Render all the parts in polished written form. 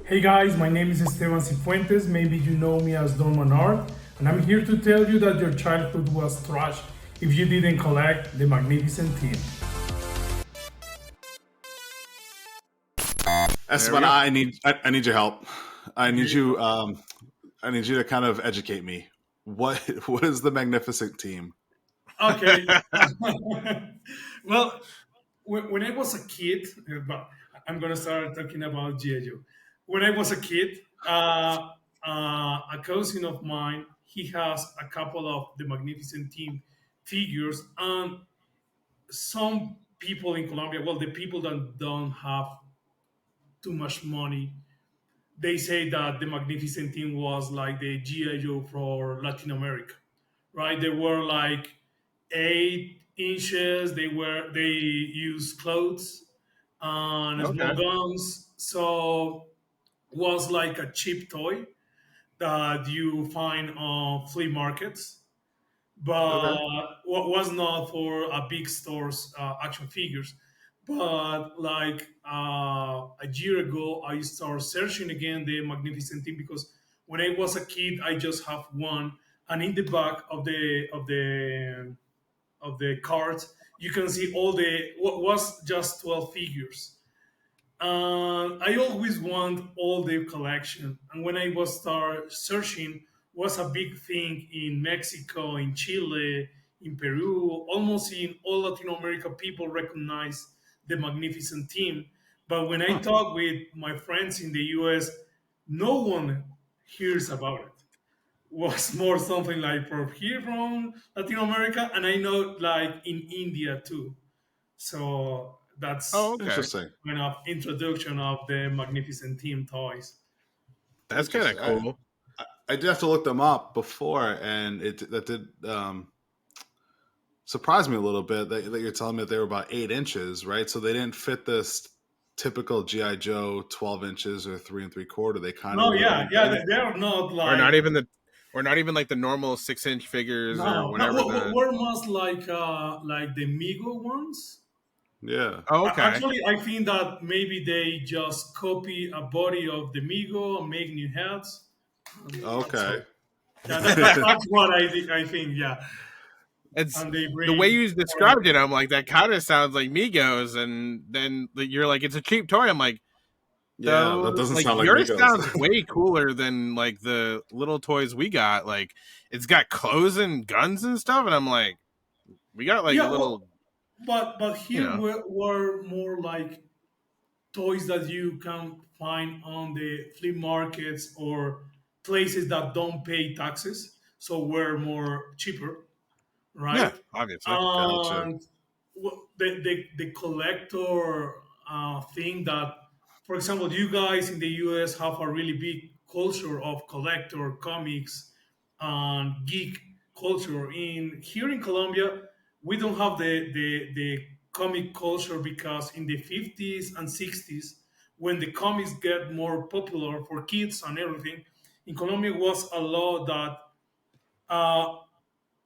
Hey guys, my name is Esteban Cifuentes. Maybe you know me as Don Menard, and I'm here to tell you that your childhood was trash if you didn't collect the magnificent team. There we Esteban, go. I need your help. I need Okay. you I need you to kind of educate me. What what is the magnificent team? Okay. Well, when I was a kid, but I'm gonna start talking about G.I. Joe. When I was a kid, a cousin of mine, he has a couple of the Magnificent Team figures, and some people in Colombia, well, the people that don't have too much money, they say that the Magnificent Team was like the GI Joe for Latin America, right? They were like 8 inches. They use clothes and small Okay. guns, so was like a cheap toy that you find on flea markets, but Okay. was not for a big stores action figures. But like a year ago, I started searching again the Magnificent Team because when I was a kid, I just have one, and in the back of the cards, you can see all the what was just 12 figures. I always want all the collection, and when I was start searching, was a big thing in Mexico, in Chile, in Peru, almost in all Latin America. People recognize the Magnificent Team, but when I Huh. talk with my friends in the U.S., no one hears about it. Was more something like from here from Latin America, and I know like in India too. So Oh, that's okay. Interesting. kind of introduction of the Magnificent Team toys. That's kind of Interesting. cool. I did have to look them up before, and it that did surprise me a little bit that you're telling me that they were about 8 inches, right? So they didn't fit this typical GI Joe 12 inches or 3 3/4. They kind of No, were a yeah, little yeah, big. they're not Or like not even the, or not even like the normal 6-inch figures or no, no. whatever the. We're most like the Migo ones. Yeah. Oh, okay. Actually, I think that maybe they just copy a body of the Migo and make new heads. That's Okay. all. Yeah, that's what I think. Yeah, It's and they the way bring you described it. I'm like, that kind of sounds like Migos, and then you're like, it's a cheap toy. I'm like, Yeah, that though, doesn't like sound like yours Migos. sounds way cooler than like the little toys we got. Like, it's got clothes and guns and stuff, and I'm like, we got like yeah. Well, little, but you here know. we're more like toys that you can find on the flea markets or places that don't pay taxes, so we're more cheaper, Yeah, right? obviously. Gotcha. And the collector thing that, for example, you guys in the US have a really big culture of collector comics and geek culture. In here in Colombia, we don't have the comic culture because in the 50s and 60s, when the comics get more popular for kids and everything, in Colombia was a law that uh,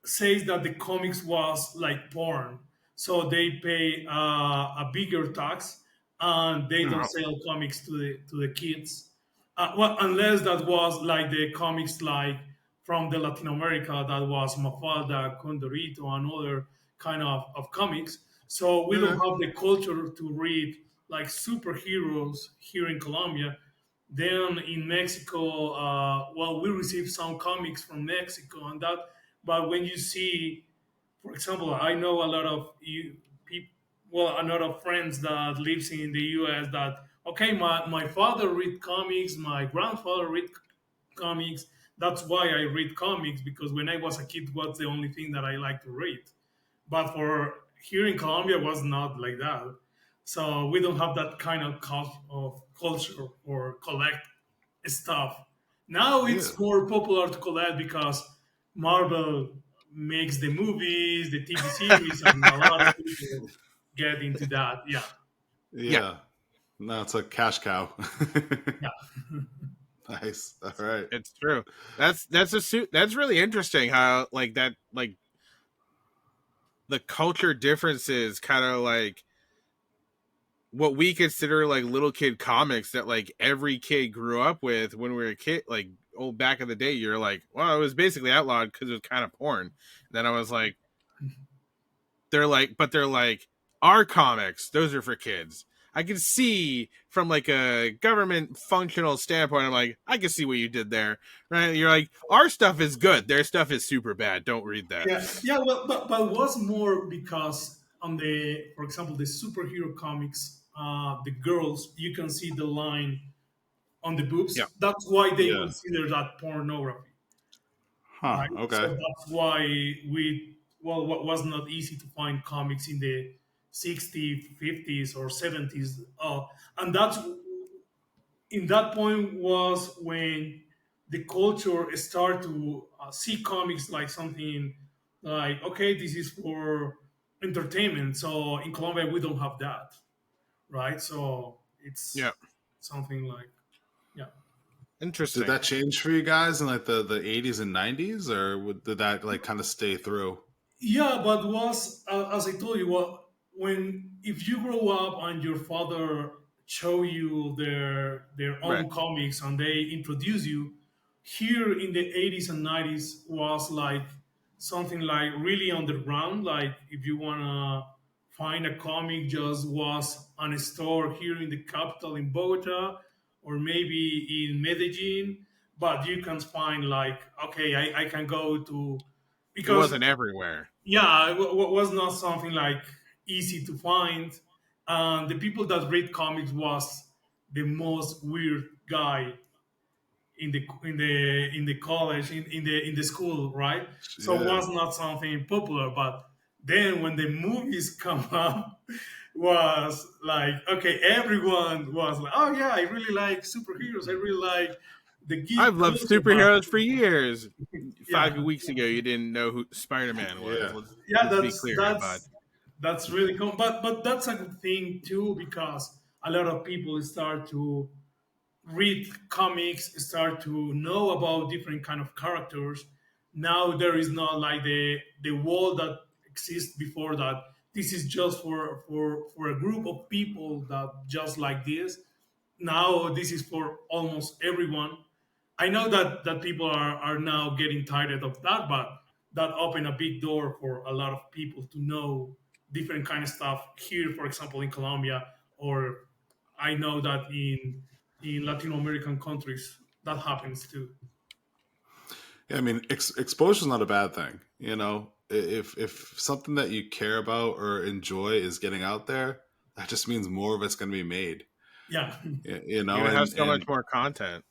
says that the comics was like porn, so they pay a bigger tax and they don't No. sell comics to the kids. Well, unless that was like the comics like from the Latin America that was Mafalda, Condorito, and other kind of comics. So we don't Okay. have the culture to read like superheroes here in Colombia. Then in Mexico, well, we receive some comics from Mexico and that. But when you see, for example, I know a lot of people, well, a lot of friends that lives in the U.S. that okay, my father read comics, my grandfather read comics. That's why I read comics because when I was a kid, was the only thing that I like to read. But for here in Colombia, was not like that. So we don't have that kind of culture or collect stuff. Now Yeah. it's more popular to collect because Marvel makes the movies, the TV series, and a lot of people get into that. Yeah, Yeah, Yeah. No, it's a cash cow. yeah, Nice. All right. it's true. That's a suit. That's really interesting. How like that, like the culture differences, kind of like what we consider like little kid comics that like every kid grew up with when we were a kid, like old back in the day. You're like, well, it was basically outlawed because it was kind of porn. And then I was like, they're like our comics. Those are for kids. I can see from like a government functional standpoint. I'm like, I can see what you did there, right? You're like, our stuff is good. Their stuff is super bad. Don't read that. Yeah, yeah. Well, but it was more because on the, for example, the superhero comics, the girls, you can see the line on the Yeah, boobs. That's why they Yeah. consider that pornography, Huh. right? So Okay. that's why we, well, what was not easy to find comics in the 60s, 50s, or 70s, and that's in that point was when the culture started to see comics like something like, okay, this is for entertainment. So in Colombia we don't have that, right? So it's yeah, something like, yeah. Did interesting. that change for you guys in like the 80s and 90s, or did that like kind of stay through? Yeah, but was, as I told you, what, when if you grow up and your father show you their Right. own comics and they introduce you, here in the 80s and 90s was like something like really underground. Like if you wanna find a comic, just was on a store here in the capital in Bogota or maybe in Medellin, but you can find like, okay, I can go to, It because wasn't everywhere. yeah, was not something like easy to find. And the people that read comics was the most weird guy in the college, in the school, right? So it Yeah. was not something popular. But then when the movies come up, was like, okay, everyone was like, oh yeah, I really like superheroes. I really like the I've geek loved culture. But superheroes for years. yeah, 5 weeks ago, you didn't know who Spider-Man was. Yeah. yeah, Let's be that's clear here, bud. that's that's really cool. But that's a good thing too, because a lot of people start to read comics, start to know about different kind of characters. Now there is not like the wall that exists before, that this is just for a group of people that just like this. Now this is for almost everyone. I know that people are now getting tired of that, but that opened a big door for a lot of people to know different kind of stuff here, for example, in Colombia, or I know that in Latin American countries that happens too. Yeah, I mean, exposure is not a bad thing. If something that you care about or enjoy is getting out there, that just means more of it's going to be made. Yeah, You You're know, gonna have and so much and more content.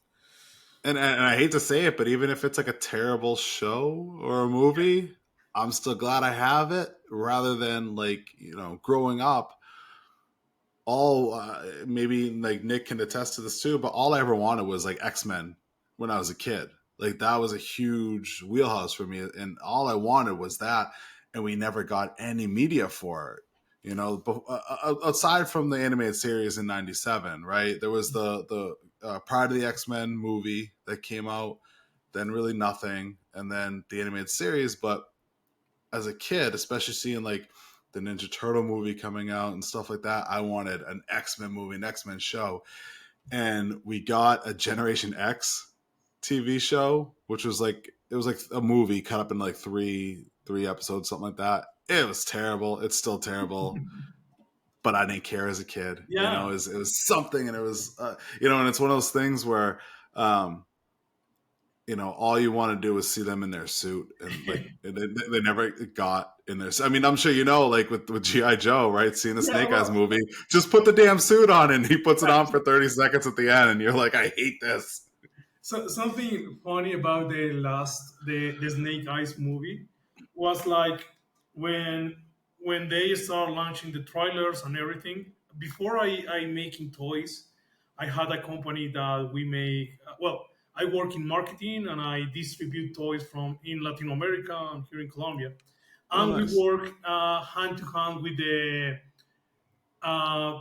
and I hate to say it, but even if it's like a terrible show or a movie, I'm still glad I have it. Rather than like growing up, all maybe like Nick can attest to this too, but all I ever wanted was like X-Men when I was a kid. Like that was a huge wheelhouse for me, and all I wanted was that, and we never got any media for it. Aside from the animated series in '97, right? There was the prior to the X-Men movie that came out, then really nothing, and then the animated series. But as a kid, especially seeing like the Ninja Turtle movie coming out and stuff like that, I wanted an X-Men movie, an X-Men show. And we got a Generation X TV show, which was like it was like a movie cut up in like three episodes, something like that. It was terrible. It's still terrible, but I didn't care as a kid. yeah, It was something, and it was and it's one of those things where um, all you want to do is see them in their suit, and like they never got in their. I mean, I'm sure like with GI Joe, right? Seeing the yeah. Snake Eyes Well, movie, just put the damn suit on, and he puts it yeah. on for 30 seconds at the end, and you're like, I hate this. So something funny about the Snake Eyes movie was like when when they start launching the trailers and everything. Before I making toys, I had a company that we make. Well, I work in marketing and I distribute toys from in Latin America and here in Colombia, Oh, and we nice. work hand to hand with the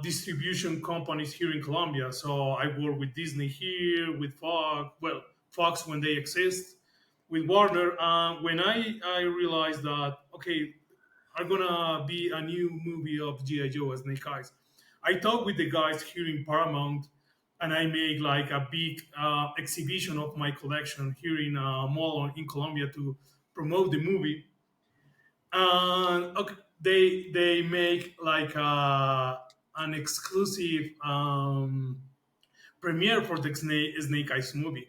distribution companies here in Colombia. So I work with Disney here, with Fox, well, Fox when they exist, with Warner. When I realized that, okay, are gonna be a new movie of G.I. Joe as Snake Eyes, I talked with the guys here in Paramount, and I make like a big exhibition of my collection here in a mall in Colombia to promote the movie. And okay, they make like an exclusive premiere for the Snake Eyes movie.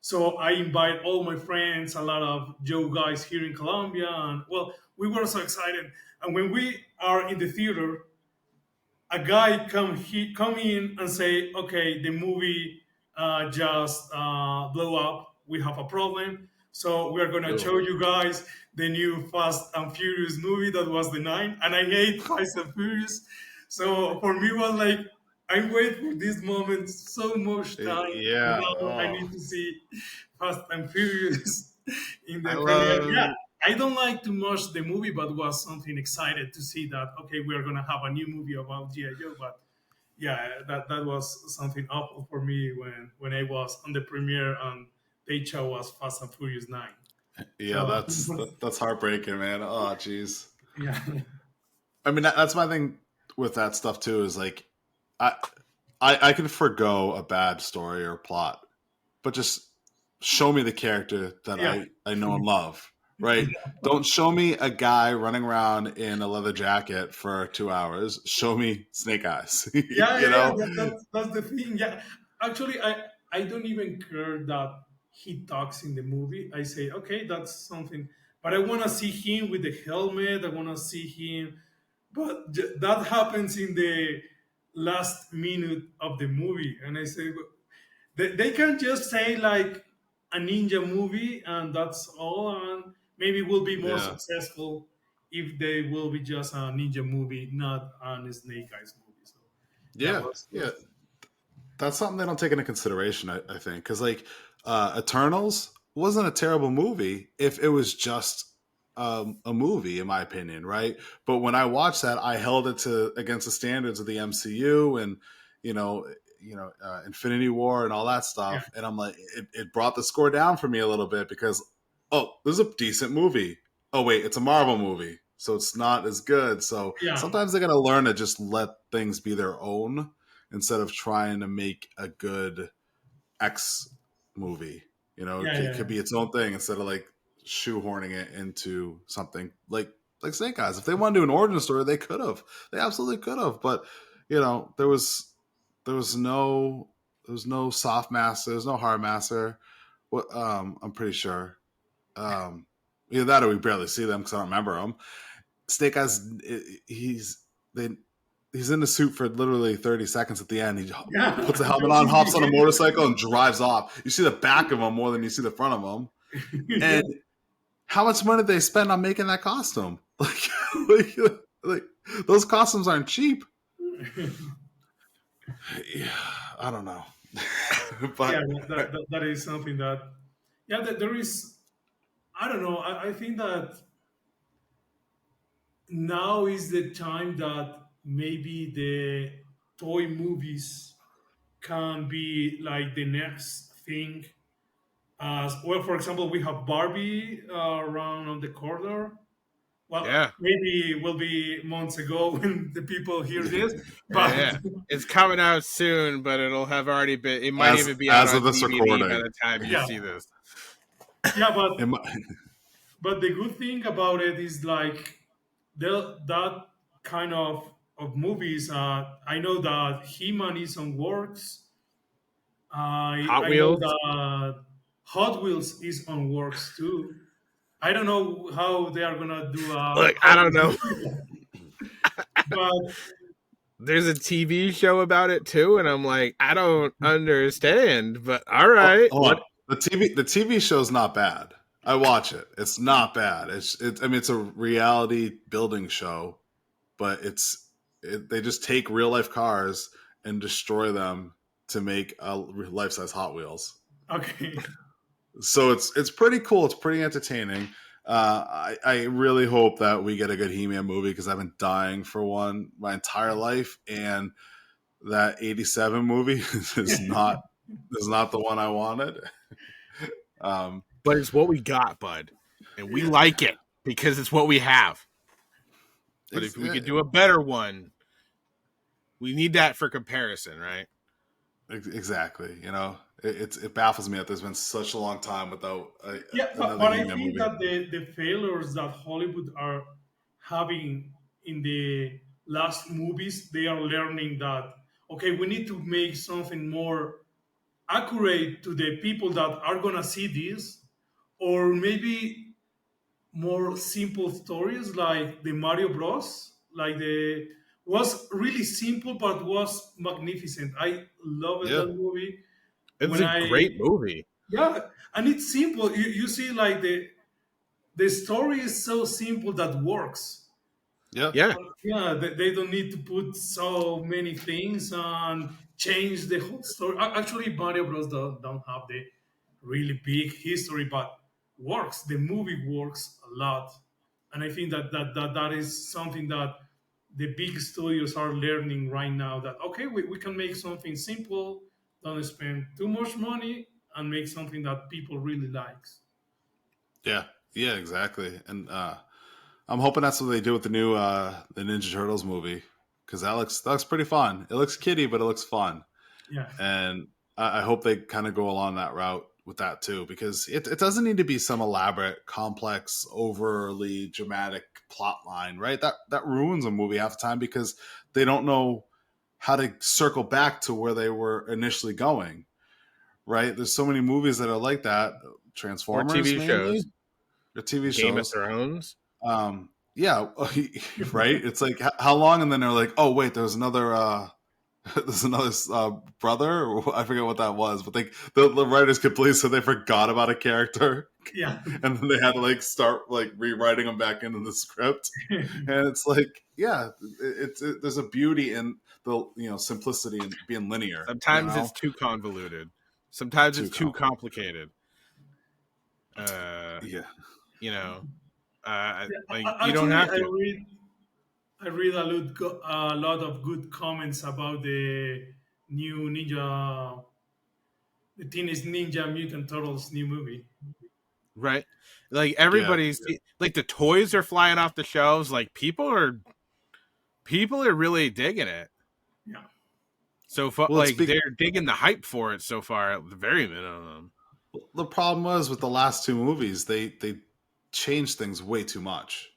So I invite all my friends, a lot of Joe guys here in Colombia, and well, we were so excited. And when we are in the theater, a guy come in and say, okay, the movie just blew up. We have a problem, so we are gonna Ew. show you guys the new Fast and Furious movie that was the nine. And I hate Fast and Furious, so for me it was like I wait for this moment so much time. Yeah. Now I Oh. need to see Fast and Furious in I the premiere. Yeah, love. I don't like too much the movie, but was something excited to see that okay, we are gonna have a new movie about GI Joe. But yeah, that was something awful for me when I was on the premiere and they show us Fast and Furious 9. Yeah, So that's heartbreaking, man. Oh, jeez. yeah, I mean, that's my thing with that stuff too. Is like, I I can forgo a bad story or plot, but just show me the character that yeah, I know and love. Right? Don't show me a guy running around in a leather jacket for 2 hours. Show me Snake Eyes. yeah, You yeah, yeah. know? That's the thing. Yeah, actually, I don't even care that he talks in the movie. I say, okay, that's something, but I want to see him with the helmet. I want to see him, but that happens in the last minute of the movie, and I say, they can just say like a ninja movie and that's all, and maybe will be more Yeah. successful if they will be just a ninja movie, not a Snake Eyes movie. So that Yeah. was Yeah. That's something they don't take into consideration, I think. Because, like, Eternals wasn't a terrible movie if it was just a movie, in my opinion, right? But when I watched that, I held it to against the standards of the MCU and, you know, Infinity War and all that yeah, stuff. And I'm like, it brought the score down for me a little bit because, oh, this is a decent movie. Oh, wait, it's a Marvel movie. So it's not as good. So yeah, sometimes they got to learn to just let things be their own instead of trying to make a good X movie. yeah, It yeah, could be its own thing instead of like shoehorning it into something like Snake Eyes. If they wanted to do an origin story, they could have. They absolutely could have. But there was no soft master. There's no hard master. What I'm pretty sure. Either that or we barely see them because I don't remember them. Snake Eyes, they he's in the suit for literally 30 seconds at the end. He yeah. puts the helmet Just on, in the hops on a motorcycle, and drives off. You see the back of him more than you see the front of him. yeah. And how much money did they spend on making that costume? Like, like those costumes aren't cheap. Yeah, I don't know. Yeah, But that is something that yeah, that there is. I don't know. I think that now is the time that maybe the toy movies can be like the next thing. As well, for example, we have Barbie around on the corner. Well, Yeah, maybe it will be months ago when the people hear this, yeah, but yeah. It's coming out soon, but it'll have already been. It might even as be out as of on this DVD by recording, the time you yeah, see this. yeah, it but the good thing about it is like that kind of movies. I know that He-Man is on works. Hot I know Wheels. that Hot Wheels is on works too. I don't know how they are gonna do a Look, I Hot don't Wheels know. movie, but There's a TV show about it too, and I'm like, I don't understand, but all oh, right. hold What? on. The TV show's not bad. I watch it. It's not bad. I mean, it's a reality building show, but they just take real life cars and destroy them to make a life size Hot Wheels. okay. So it's pretty cool. It's pretty entertaining. I really hope that we get a good He-Man movie because I've been dying for one my entire life, and that '87 movie is not the one I wanted. Um, But it's what we got, bud, and we Yeah, like it because it's what we have. But if it's, we could do a better one, We need that for comparison, right? Exactly. It baffles me that there's been such a long time without Yeah, another but I He-Man think movie. that the failures that Hollywood are having in the last movies, they are learning that okay, we need to make something more accurate to the people that are gonna see this, or maybe more simple stories like the Mario Bros. Like the was really simple but was magnificent. I loved Yeah. that movie It's when a great I movie. yeah, and it's simple. You see, like the story is so simple that works. Yeah. Yeah, Yeah, they don't need to put so many things and change the whole story. Actually, Mario Bros. Don't have the really big history, but works. The movie works a lot, and I think that is something that the big studios are learning right now. That okay, we can make something simple, don't spend too much money, and make something that people really likes. Yeah. Yeah. Exactly. And I'm hoping that's what they do with the new the Ninja Turtles movie, because that looks pretty fun. It looks kiddie, but it looks fun. Yeah, And I hope they kind of go along that route with that too, because it doesn't need to be some elaborate, complex, overly dramatic plot line, right? That ruins a movie half the time because they don't know how to circle back to where they were initially going, right? There's so many movies that are like that, or Transformers TV shows, mainly, or TV Game of shows. Thrones. Yeah, right. It's like how long, and then they're like, oh wait, there's another there's another brother. I forget what that was, but the writers completely said they forgot about a character, yeah, and then they had to like start like rewriting them back into the script. And it's like, yeah, there's a beauty in the simplicity and being linear. Sometimes it's too convoluted. Sometimes it's Too too complicated. complicated. Uh, Yeah, you know, like you don't Actually, have to. I read a lot of good comments about the new the Teenage Ninja Mutant Turtles new movie. Right? Like yeah, everybody's like the toys are flying off the shelves. Like people are really digging it. Yeah, So far, well, like they're digging the hype for it so far at the very minimum. the problem was with the last two movies, they changed things way too much.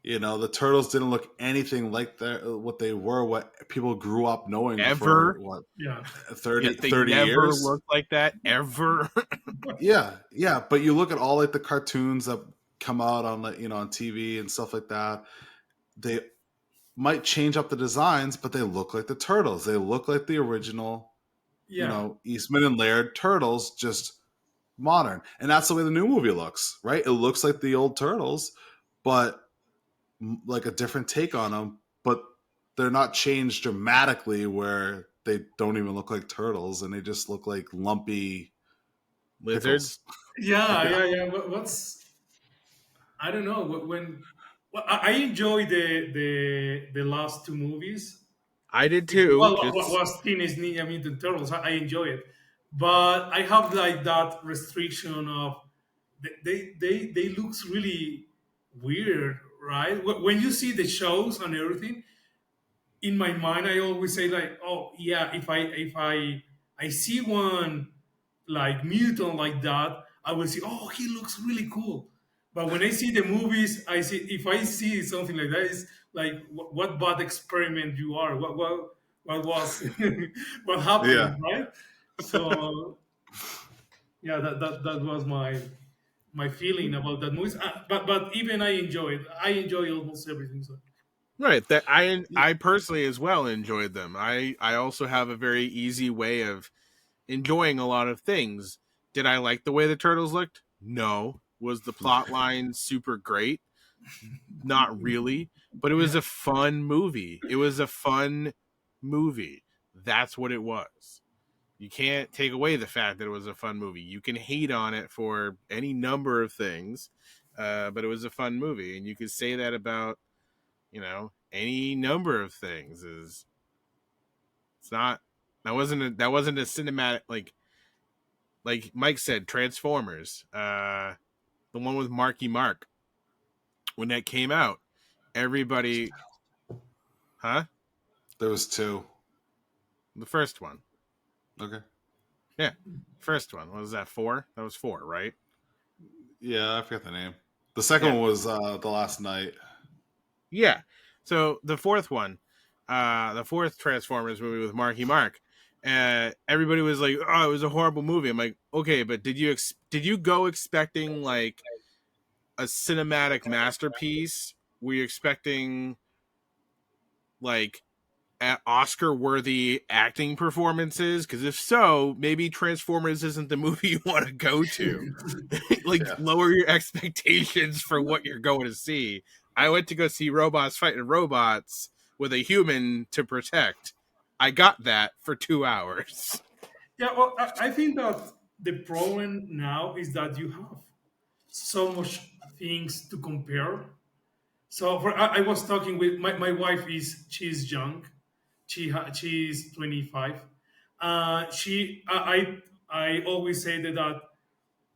The turtles didn't look anything like what they were, what people grew up knowing for Ever. what yeah, 30 Yet they 30 never years. looked like that ever. Yeah, yeah, but you look at all like the cartoons that come out on like on TV and stuff like that. They might change up the designs, but they look like the turtles. They look like the original, yeah, Eastman and Laird turtles, just modern. And that's the way the new movie looks, right? It looks like the old turtles, but like a different take on them, but they're not changed dramatically where they don't even look like turtles and they just look like lumpy Lizards. pickles. yeah, Yeah. yeah, yeah. What's I don't know when well, I enjoy the last two movies. I did too. What Just was Teenage Ninja Mutant Turtles? I enjoy it, but I have like that restriction of they looks really weird, right? When you see the shows and everything, in my mind, I always say like, oh yeah, if I see one like mutant like that, I will see, oh, he looks really cool. But when I see the movies, I see if I see something like that, it's like what bad experiment you are. What was what Yeah. happened, right? So yeah, that was my feeling about that movie. But even I enjoy it. I enjoy almost everything. So right. That I personally as well enjoyed them. I also have a very easy way of enjoying a lot of things. Did I like the way the turtles looked? No. Was the plot line super great? Not really. But it was yeah, a fun movie. It was a fun movie. That's what it was. You can't take away the fact that it was a fun movie. You can hate on it for any number of things, but it was a fun movie, and you could say that about any number of things. Is it's not that wasn't a cinematic like Mike said, Transformers, the one with Marky Mark. When that came out, everybody, huh? There was two. The first one. Okay. Yeah. First one. What was that, 4? That was 4, right? Yeah, I forget the name. The second Yeah. one was The Last Night. Yeah. So the fourth one, the fourth Transformers movie with Marky Mark, everybody was like, "Oh, it was a horrible movie." I'm like, "Okay, but did you go expecting like a cinematic masterpiece? Were you expecting like Oscar-worthy acting performances? Because if so, maybe Transformers isn't the movie you want to go to. Like, Yeah. lower your expectations for what you're going to see. I went to go see robots fighting robots with a human to protect. I got that for 2 hours. Yeah, well, I think that the problem now is that you have so much things to compare. So I was talking with my wife, is she's young, she's 25. I always say that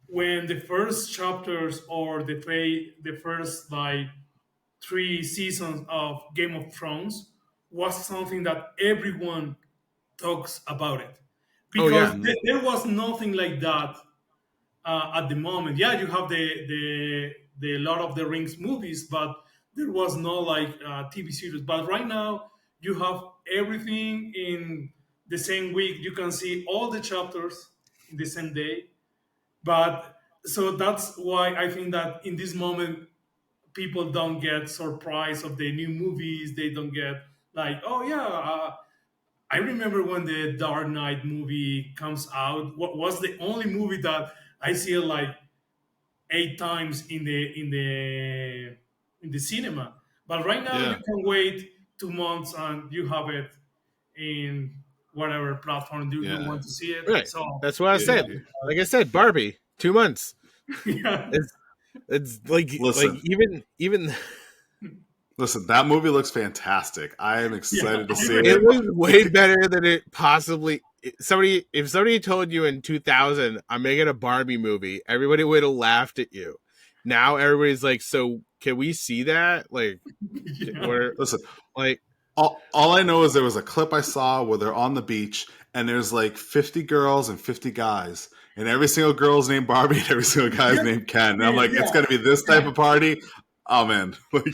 when the first chapters or the first like 3 seasons of Game of Thrones was something that everyone talks about it, Oh because yeah. Mhm. there was nothing like that at the moment. Yeah, you have the Lord of the Rings movies, but there was no like TV series. But right now, you have everything in the same week. You can see all the chapters in the same day. But so that's why I think that in this moment, people don't get surprised of the new movies. They don't get like, oh yeah. I remember when the Dark Knight movie comes out. What was the only movie that I see it like 8 times in the cinema. But right now you Yeah. can wait 2 months and you have it in whatever platform you Yeah. want to see it. Right. So That's what I Yeah. said. Like I said, Barbie, 2 months. yeah, It's like Listen, even listen, that movie looks fantastic. I am yeah. excited to I see it it. remember. was way better than it possibly. If somebody told you in 2000 I'm making a Barbie movie, everybody would have laughed at you. Now everybody's like, so can we see that? Like, Yeah, what? Listen, Like, all I know is there was a clip I saw where they're on the beach and there's like 50 girls and 50 guys. And every single girl's named Barbie and every single guy's yeah, named Ken. And I'm like, it's yeah, going to be this type of party. Oh, man. Like,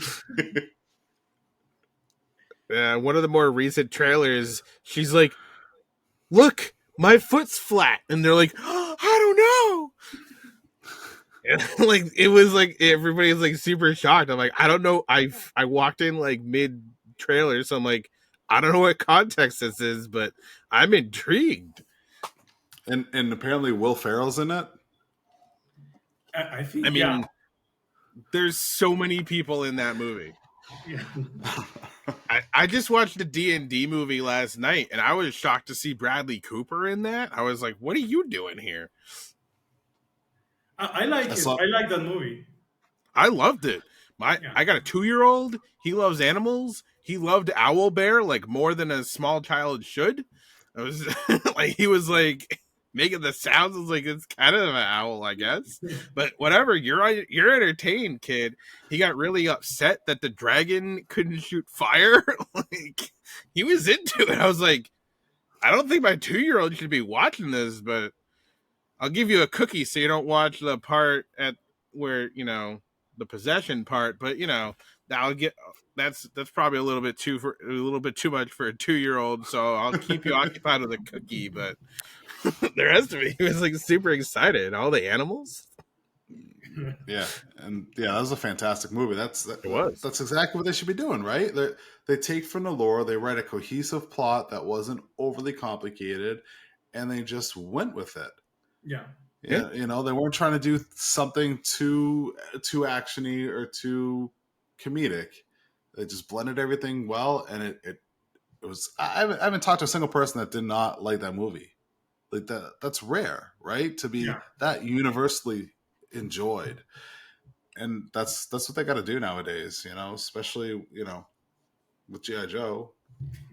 one of the more recent trailers, she's like, look, my foot's flat, and they're like, oh, I don't know. And, like, it was like everybody's like super shocked. I'm like, I don't know. I walked in like mid trailer, so I'm like, I don't know what context this is, but I'm intrigued. and apparently Will Ferrell's in it. I I think yeah, mean, there's so many people in that movie. yeah. I just watched the D&D movie last night, and I was shocked to see Bradley Cooper in that. I was like, what are you doing here? I like I it. saw. I like that movie. I loved it. Yeah, I got a 2-year-old. He loves animals. He loved Owl Bear like more than a small child should. I was like, he was like making the sounds. I was like, it's kind of an owl, I guess. But whatever, you're entertained, kid. He got really upset that the dragon couldn't shoot fire. Like, he was into it. I was like, I don't think my 2-year-old should be watching this, but I'll give you a cookie so you don't watch the part at where, the possession part, but I'll get that's probably a little bit too much for a 2-year-old, so I'll keep you occupied with a cookie, but the rest of it, he was like super excited. All the animals. Yeah, and yeah, that was a fantastic movie. It was. That's exactly what they should be doing, right? They take from the lore, they write a cohesive plot that wasn't overly complicated, and they just went with it. yeah. Yeah. Yeah, they weren't trying to do something too actiony or too comedic. They just blended everything well, and it was. I haven't talked to a single person that did not like that movie. Like that's rare, right? To be Yeah. that universally enjoyed, and that's what they got to do nowadays. Especially with GI Joe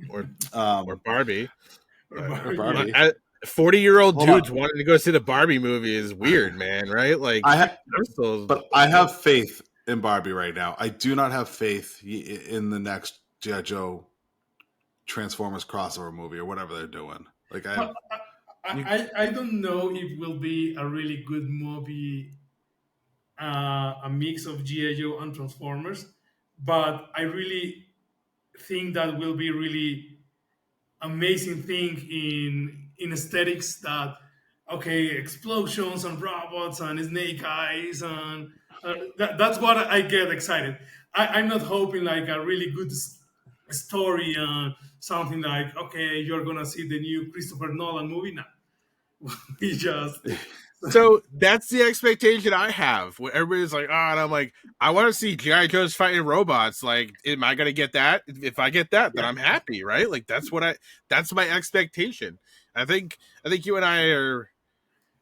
or um, Barbie. or Yeah. Barbie. 40-year-old Hold dudes on, wanting to go see the Barbie movie is weird, man, right? Like, I'm still. but I have faith in Barbie right now. I do not have faith in the next GI Joe Transformers crossover movie or whatever they're doing. Like I, Well, You, I don't know if it will be a really good movie, a mix of GI Joe and Transformers, but I really think that will be really amazing thing in aesthetics. That okay, explosions and robots and snake eyes and that's what I get excited. I'm not hoping like a really good story and something like okay, you're gonna see the new Christopher Nolan movie now. We just so that's the expectation I have. When everybody's like, "Oh," and I'm like, "I want to see GI Joes fighting robots." Like, am I gonna get that? If I get that, then yeah, I'm happy, right? Like, that's my expectation. I think you and I are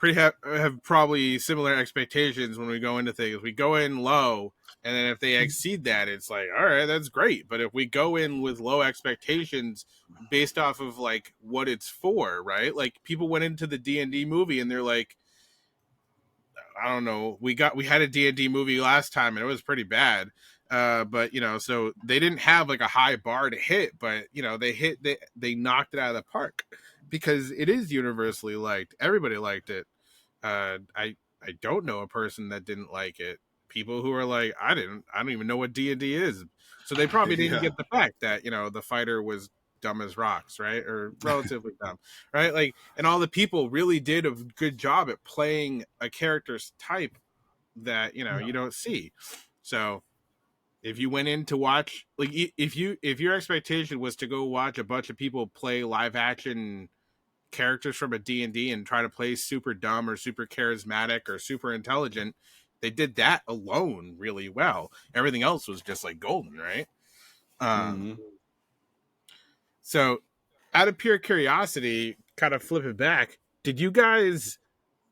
have probably similar expectations when we go into things. We go in low, and then if they exceed that, it's like, all right, that's great. But if we go in with low expectations based off of like what it's for, right? Like people went into the D&D movie and they're like, I don't know, we had a D&D movie last time and it was pretty bad. But you know, so they didn't have like a high bar to hit, but you know, they knocked it out of the park because it is universally liked. Everybody liked it. I don't know a person that didn't like it. People who are like, I don't even know what D&D is. So they probably didn't yeah, get the fact that, you know, the fighter was dumb as rocks, right? Or relatively dumb, right? Like, and all the people really did a good job at playing a character's type that, you know, you don't see. So if you went in to watch, like, if your expectation was to go watch a bunch of people play live action characters from a D&D and try to play super dumb or super charismatic or super intelligent, they did that alone really well. Everything else was just like golden, right? um hmm so out of pure curiosity, kind of flip it back, did you guys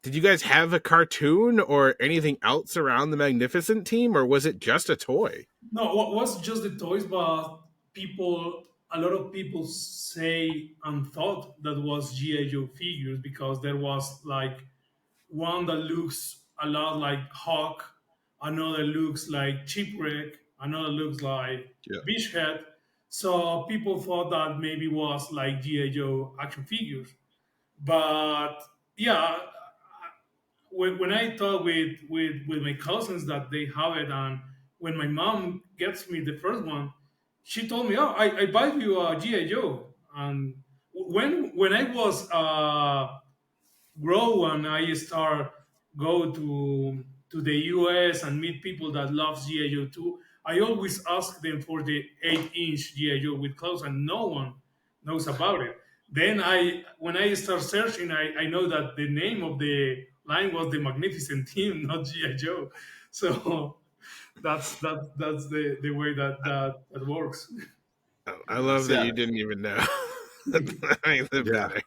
have a cartoon or anything else around the Magnificent team, or was it just a toy? no, what was just the toys, but a lot of people say and thought that was GI Joe figures because there was like one that looks a lot like Hawk, another looks like Chipwreck, another looks like yeah, Beachhead. So people thought that maybe was like GI Joe action figures, but yeah, when I talk with my cousins that they have it, and when my mom gets me the first one, she told me, "Oh, I buy you a GI Joe." And when I was grow and I start go to the US and meet people that love GI Joe too, I always ask them for the 8-inch GI Joe with clothes, and no one knows about it. Then when I start searching, I know that the name of the line was the Magnificent Team, not GI Joe. So that's the way that works. I love that yeah, you didn't even know. That makes it yeah. better.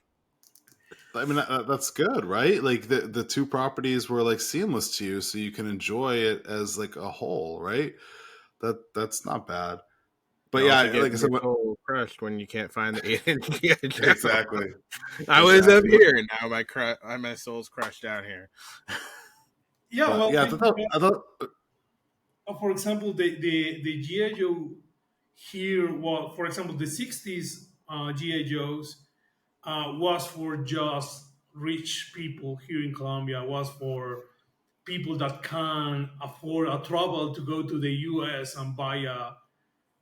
I mean, that's good, right? Like the two properties were like seamless to you, so you can enjoy it as like a whole, right? That's not bad. But You're yeah, also like I getting said, your soul crushed when you can't find the 8-inch GI Joe. exactly, I was up exactly. here, and now my soul's crushed down here. Yeah, But well, yeah, I thought for example, the GI Joe here, well, for example, the 60s GI Joes was for just rich people here in Colombia, was for people that can afford a travel to go to the US and buy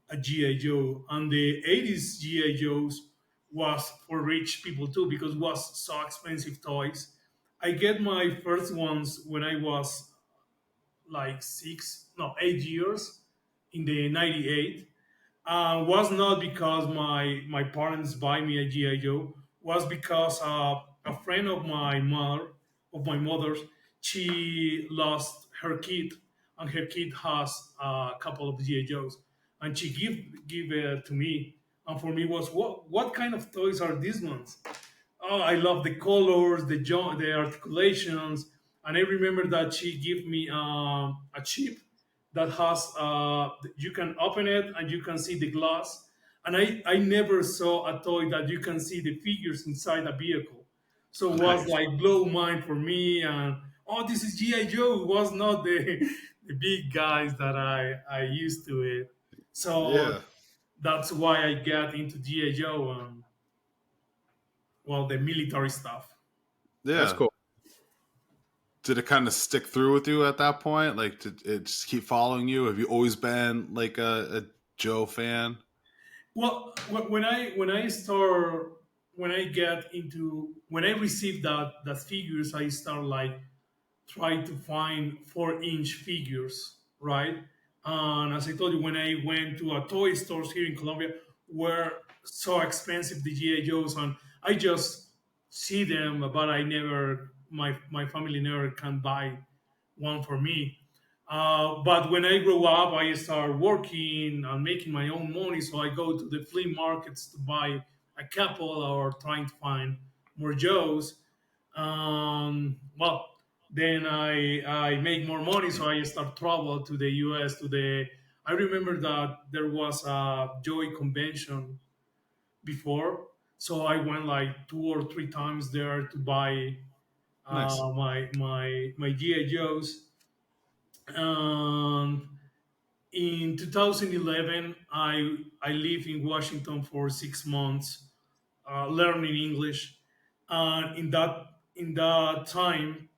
a GI Joe. And the 80s GI Joes was for rich people too because it was so expensive toys. I get my first ones when I was like 8 years in the 98. Was not because my parents buy me a GI Joe. Was because a friend of my mother's, she lost her kid, and her kid has a couple of GI Joes, and she give it to me. And for me was what kind of toys are these ones? Oh, I love the colors, the articulations, and I remember that she gave me a chip that has you can open it and you can see the glass. And I never saw a toy that you can see the figures inside a vehicle. So it was nice. like blow mind for me. And oh, this is GI Joe. It was not the the big guys that I used to it. So Yeah, that's why I got into GI Joe and well, the military stuff. That's Yeah. cool. Did it kind of stick through with you at that point? Like, did it just keep following you? Have you always been like a Joe fan? Well, when I received that figures, I start like try to find 4-inch figures, right? And as I told you, when I went to a toy stores here in Colombia, were so expensive the GI Joes, and I just see them, but I never, my family never can buy one for me. But when I grow up, I start working and making my own money. So I go to the flea markets to buy a couple or trying to find more Joes. Well, then I make more money, so I start travel to the US. I remember that there was a Joy convention before, so I went like 2 or 3 times there to buy Nice. my GI Joes. Um, in 2011, I lived in Washington for 6 months, learning English. And in that time,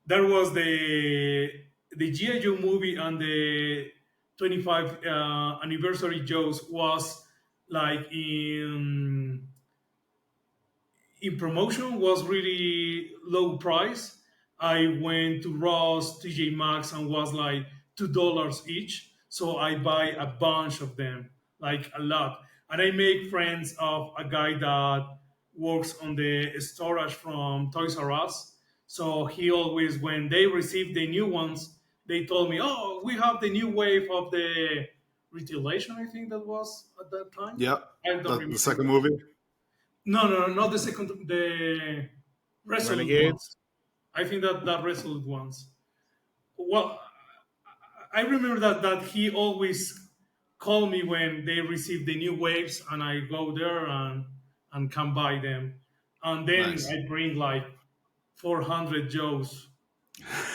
there was the GI Joe movie, and the 25 anniversary Joe's was like in promotion, was really low price. I went to Ross, TJ Maxx, and was like $2 each. So I buy a bunch of them, like a lot. And I make friends of a guy that works on the storage from Toys R Us. So he always, when they receive the new ones, they told me, "Oh, we have the new wave of the retaliation." I think that was at that time. Yep. I don't The second remember. movie. No, no, no, not the second, the Resolute Renegades. ones. I think that Resolute ones. Well, I remember that he always called me when they receive the new waves, and I go there and can buy them, and then Nice. I bring like 400 Joes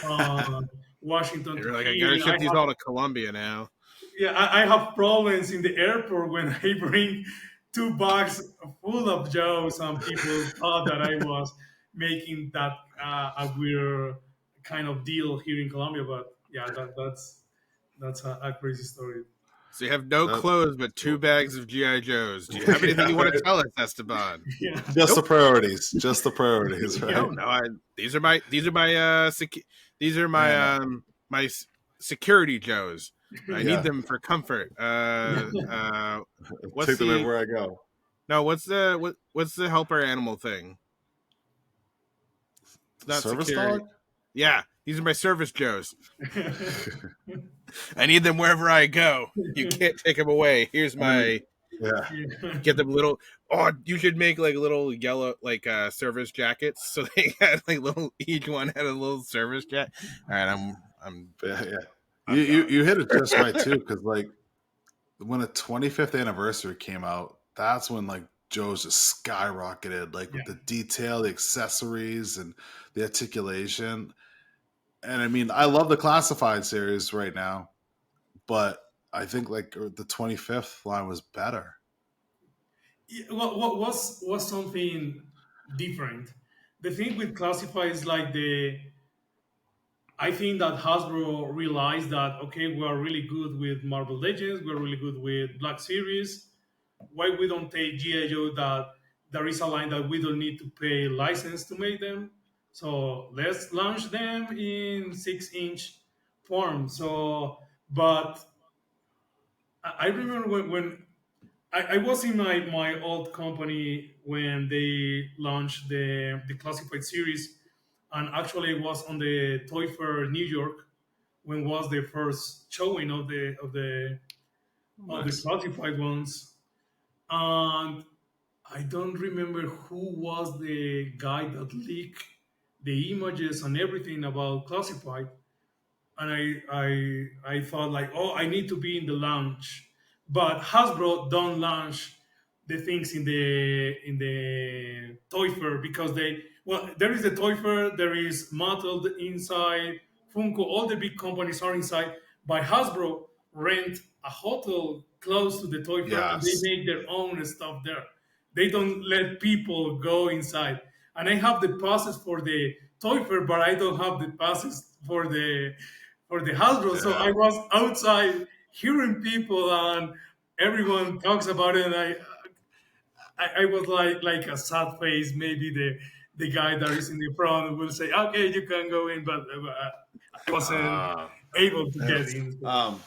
from Washington to You're like, I gotta here. ship these all to Colombia now. Yeah, I have problems in the airport when I bring 2 bags full of Joes, and people thought that I was making that a weird kind of deal here in Colombia. But yeah, that's a crazy story. So you have no That, clothes but 2 bags of GI Joes. Do you have anything yeah, you want to right. tell us, Esteban? Yeah, Just the Nope. priorities. Just the priorities, yeah, right? No, these are my Yeah. security Joes. I need Yeah. them for comfort. What's Take them the everywhere I go. no? What's the helper animal thing? It's not Service security. dog? Yeah, these are my service Joes. I need them wherever I go. You can't take them away. Here's I mean, my yeah. yeah. get them little. Oh, you should make like little yellow like service jackets. So they had like little. Each one had a little service jacket. All right, Yeah, yeah. You, I'm you done. you hit it just right too, because like when the 25th anniversary came out, that's when like Joe's just skyrocketed, like with Yeah. the detail, the accessories, and the articulation. And I mean, I love the classified series right now, but I think like the 25th line was better. Yeah, what was something different? The thing with Classify is like the I think that Hasbro realized that okay, we are really good with Marvel Legends, we're really good with Black Series. Why we don't take GI Joe that there is a line that we don't need to pay license to make them? So let's launch them in 6-inch form. So, but I remember when I was in my old company when they launched the classified series, and actually it was on the Toy Fair New York when was the first showing of the Nice. classified ones. And I don't remember who was the guy that leaked the images and everything about classified, and I thought like, oh, I need to be in the launch, but Hasbro don't launch the things in the toy fair because there is the toy fair, there is Mattel inside, Funko, all the big companies are inside. But Hasbro rent a hotel close to the toy fair and they Yes. make their own stuff there. They don't let people go inside. And I have the passes for the toy fair, but I don't have the passes for the Hasbro. So Yeah. I was outside hearing people and everyone talks about it, and I was like a sad face. Maybe the guy that is in the front will say, "Okay, you can go in," but I wasn't Uh, able to get that's- in. So.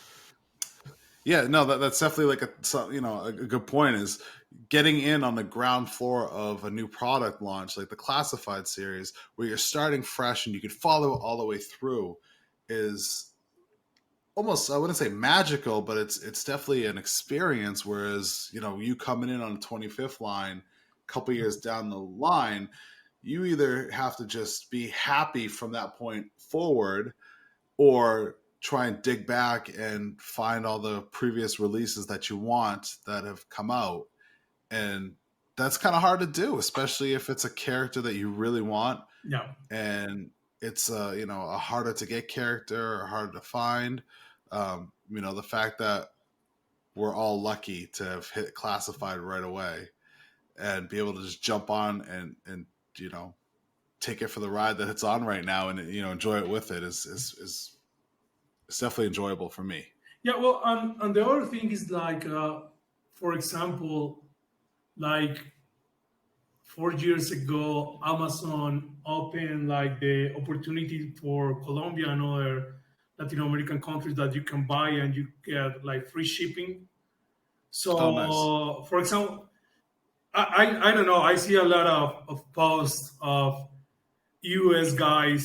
yeah, no, that's definitely like a good point is getting in on the ground floor of a new product launch, like the classified series, where you're starting fresh and you can follow it all the way through, is almost, I wouldn't say magical, but it's definitely an experience. Whereas, you coming in on the 25th line, a couple years down the line, you either have to just be happy from that point forward, or try and dig back and find all the previous releases that you want that have come out. And that's kind of hard to do, especially if it's a character that you really want. Yeah. And it's a harder to get character or harder to find. The fact that we're all lucky to have hit classified right away and be able to just jump on and take it for the ride that it's on right now and enjoy it with it is it's definitely enjoyable for me. Yeah, well, and the other thing is like, for example, like 4 years ago, Amazon opened like the opportunity for Colombia and other Latin American countries that you can buy and you get like free shipping. Oh, nice. So, for example, I don't know. I see a lot of posts of US guys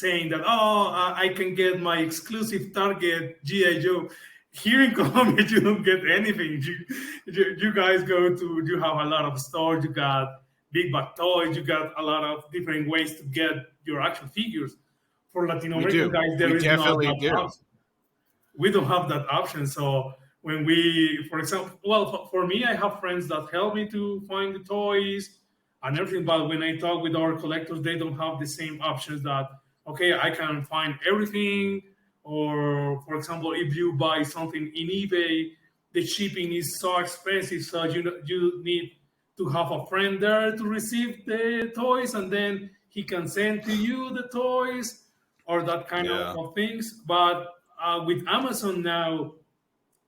saying that, oh, I can get my exclusive Target G.I. Joe. Here in Colombia, you don't get anything. You guys you have a lot of stores, you got big bag toys, you got a lot of different ways to get your action figures. For Latin We American do. guys, there We is not definitely that do. option. We don't have that option. So when we, for example, well, for me, I have friends that help me to find the toys and everything. But when I talk with our collectors, they don't have the same options that, okay, I can find everything. Or, for example, if you buy something in eBay, the shipping is so expensive. So you need to have a friend there to receive the toys, and then he can send to you the toys or that kind Yeah. of things. But with Amazon now,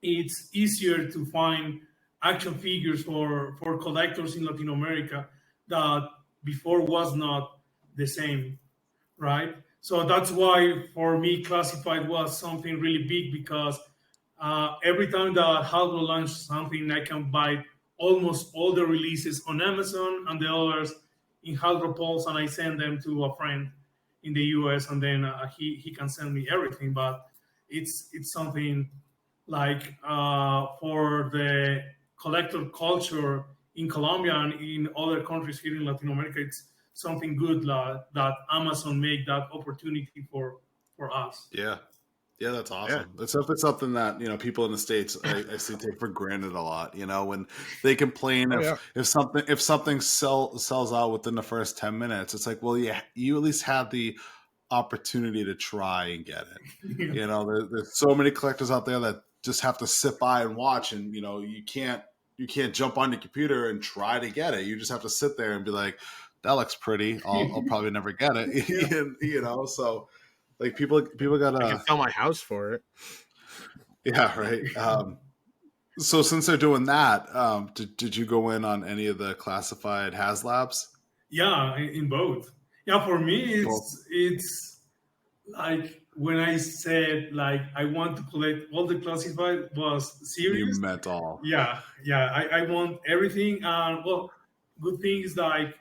it's easier to find action figures for collectors in Latin America that before was not the same, right? So that's why for me, classified was something really big because every time that Hasbro launches something, I can buy almost all the releases on Amazon and the others in Hasbro Pulse, and I send them to a friend in the US, and then he can send me everything. But it's something like for the collector culture in Colombia and in other countries here in Latin America, it's something good that Amazon make that opportunity for us. Yeah. Yeah, that's Yeah. awesome. It's something that people in the States I see take for granted a lot. When they complain Oh, yeah. if something sells out within the first 10 minutes, it's like, well, yeah, you at least had the opportunity to try and get it. There's so many collectors out there that just have to sit by and watch, and you can't jump on your computer and try to get it. You just have to sit there and be like, that looks pretty. I'll probably never get it. And, so. Like people I gotta, can sell my house for it. yeah, right. So since they're doing that, did you go in on any of the classified HasLabs? Yeah, in both. Yeah, for me, Both. it's like when I said like I want to collect all the classified was You serious. meant all. Yeah, I want everything. And well, good thing is like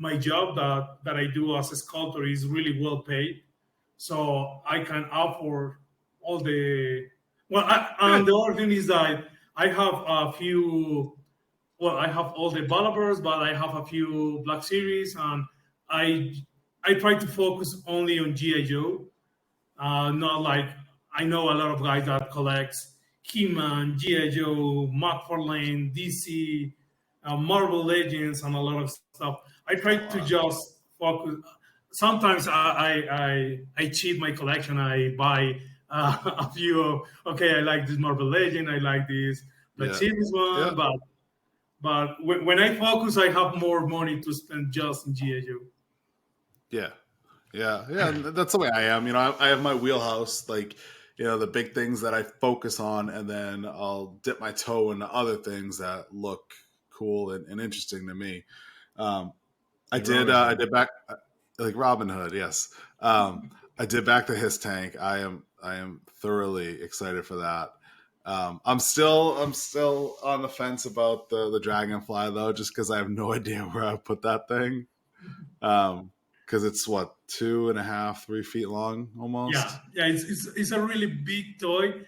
my job that I do as a sculptor is really well paid, so I can afford all the. Well, and Good. the other thing is that I have a few. Well, I have all the Balabers, but I have a few Black Series, and I I try to focus only on GI Joe. Not like I know a lot of guys that collects He-Man, GI Joe, McFarlane, DC, Marvel Legends, and a lot of stuff. I try to just focus. Sometimes I cheat my collection. I buy a few of, okay, I like this Marvel Legend, I like this Black Yeah. Series one, Yeah. but when I focus, I have more money to spend just in GI Joe. Yeah. Yeah. And that's the way I am. I have my wheelhouse, like, the big things that I focus on, and then I'll dip my toe into other things that look cool and interesting to me. I Like did. Robin I Hood. did back like Robin Hood. Yes. I did back to his tank. I am thoroughly excited for that. I'm still on the fence about the dragonfly though, just because I have no idea where I put that thing. Because it's what 2.5, 3 feet long Yeah, almost. yeah, it's a really big toy,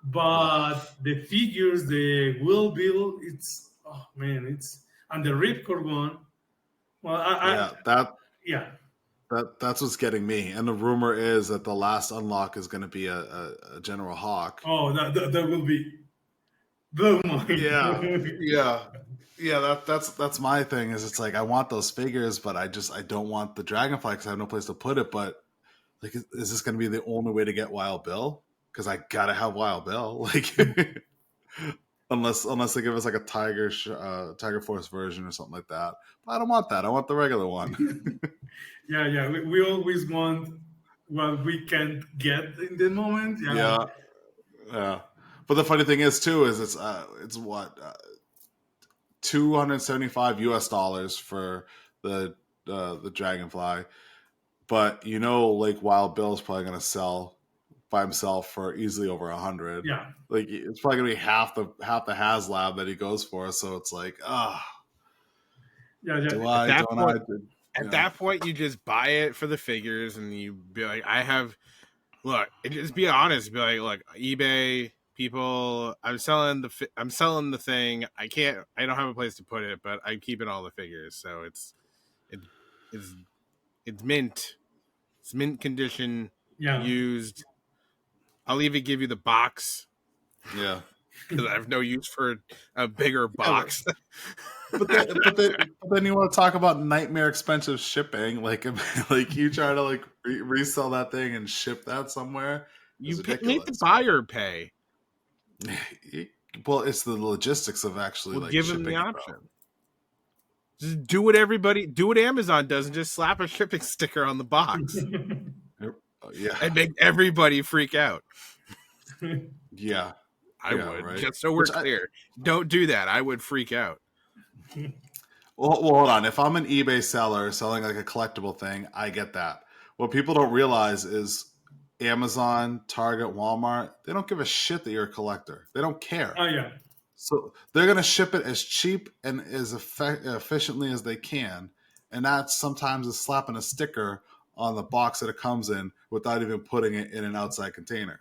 but the figures, the wheel build, it's, oh man, it's, and the Ripcord one. Well, Yeah, that yeah. that's what's getting me. And the rumor is that the last unlock is going to be a General Hawk. Oh, that will be blow Yeah, mind. yeah, yeah. That's my thing. Is it's like I want those figures, but I don't want the Dragonfly because I have no place to put it. But like, is this going to be the only way to get Wild Bill? Because I gotta have Wild Bill. Like, unless they give us like a Tiger Force version or something like that. But I don't want that. I want the regular one. Yeah. We always want what we can't get in the moment. Yeah, Yeah, yeah. But the funny thing is too is it's what $275 for the Dragonfly, but like Wild Bill's probably gonna sell by himself for easily over 100. yeah, Like it's probably gonna be half the HasLab that he goes for. So it's like, yeah. do At I? that Don't I? point, at that point, you just buy it for the figures, and you be like, I have. Look, and just be honest. Be like, look, eBay people. I'm selling the thing. I don't have a place to put it, but I'm keeping all the figures. So it's mint. It's mint condition, Yeah. used. I'll even give you the box Yeah. because I have no use for a bigger box. But then you want to talk about nightmare expensive shipping, like you try to like resell that thing and ship that somewhere. You It's make the ridiculous. buyer pay. Well, it's the logistics of actually We'll like give them shipping the it, option. Just do what Amazon does and just slap a shipping sticker on the box Yeah, and make everybody freak out. yeah, I yeah, would, right. just so we're clear. Don't do that. I would freak out. Well, hold on. If I'm an eBay seller selling like a collectible thing, I get that. What people don't realize is Amazon, Target, Walmart, they don't give a shit that you're a collector. They don't care. Oh yeah. So they're going to ship it as cheap and as efficiently as they can. And that's sometimes is slapping a sticker on the box that it comes in without even putting it in an outside container.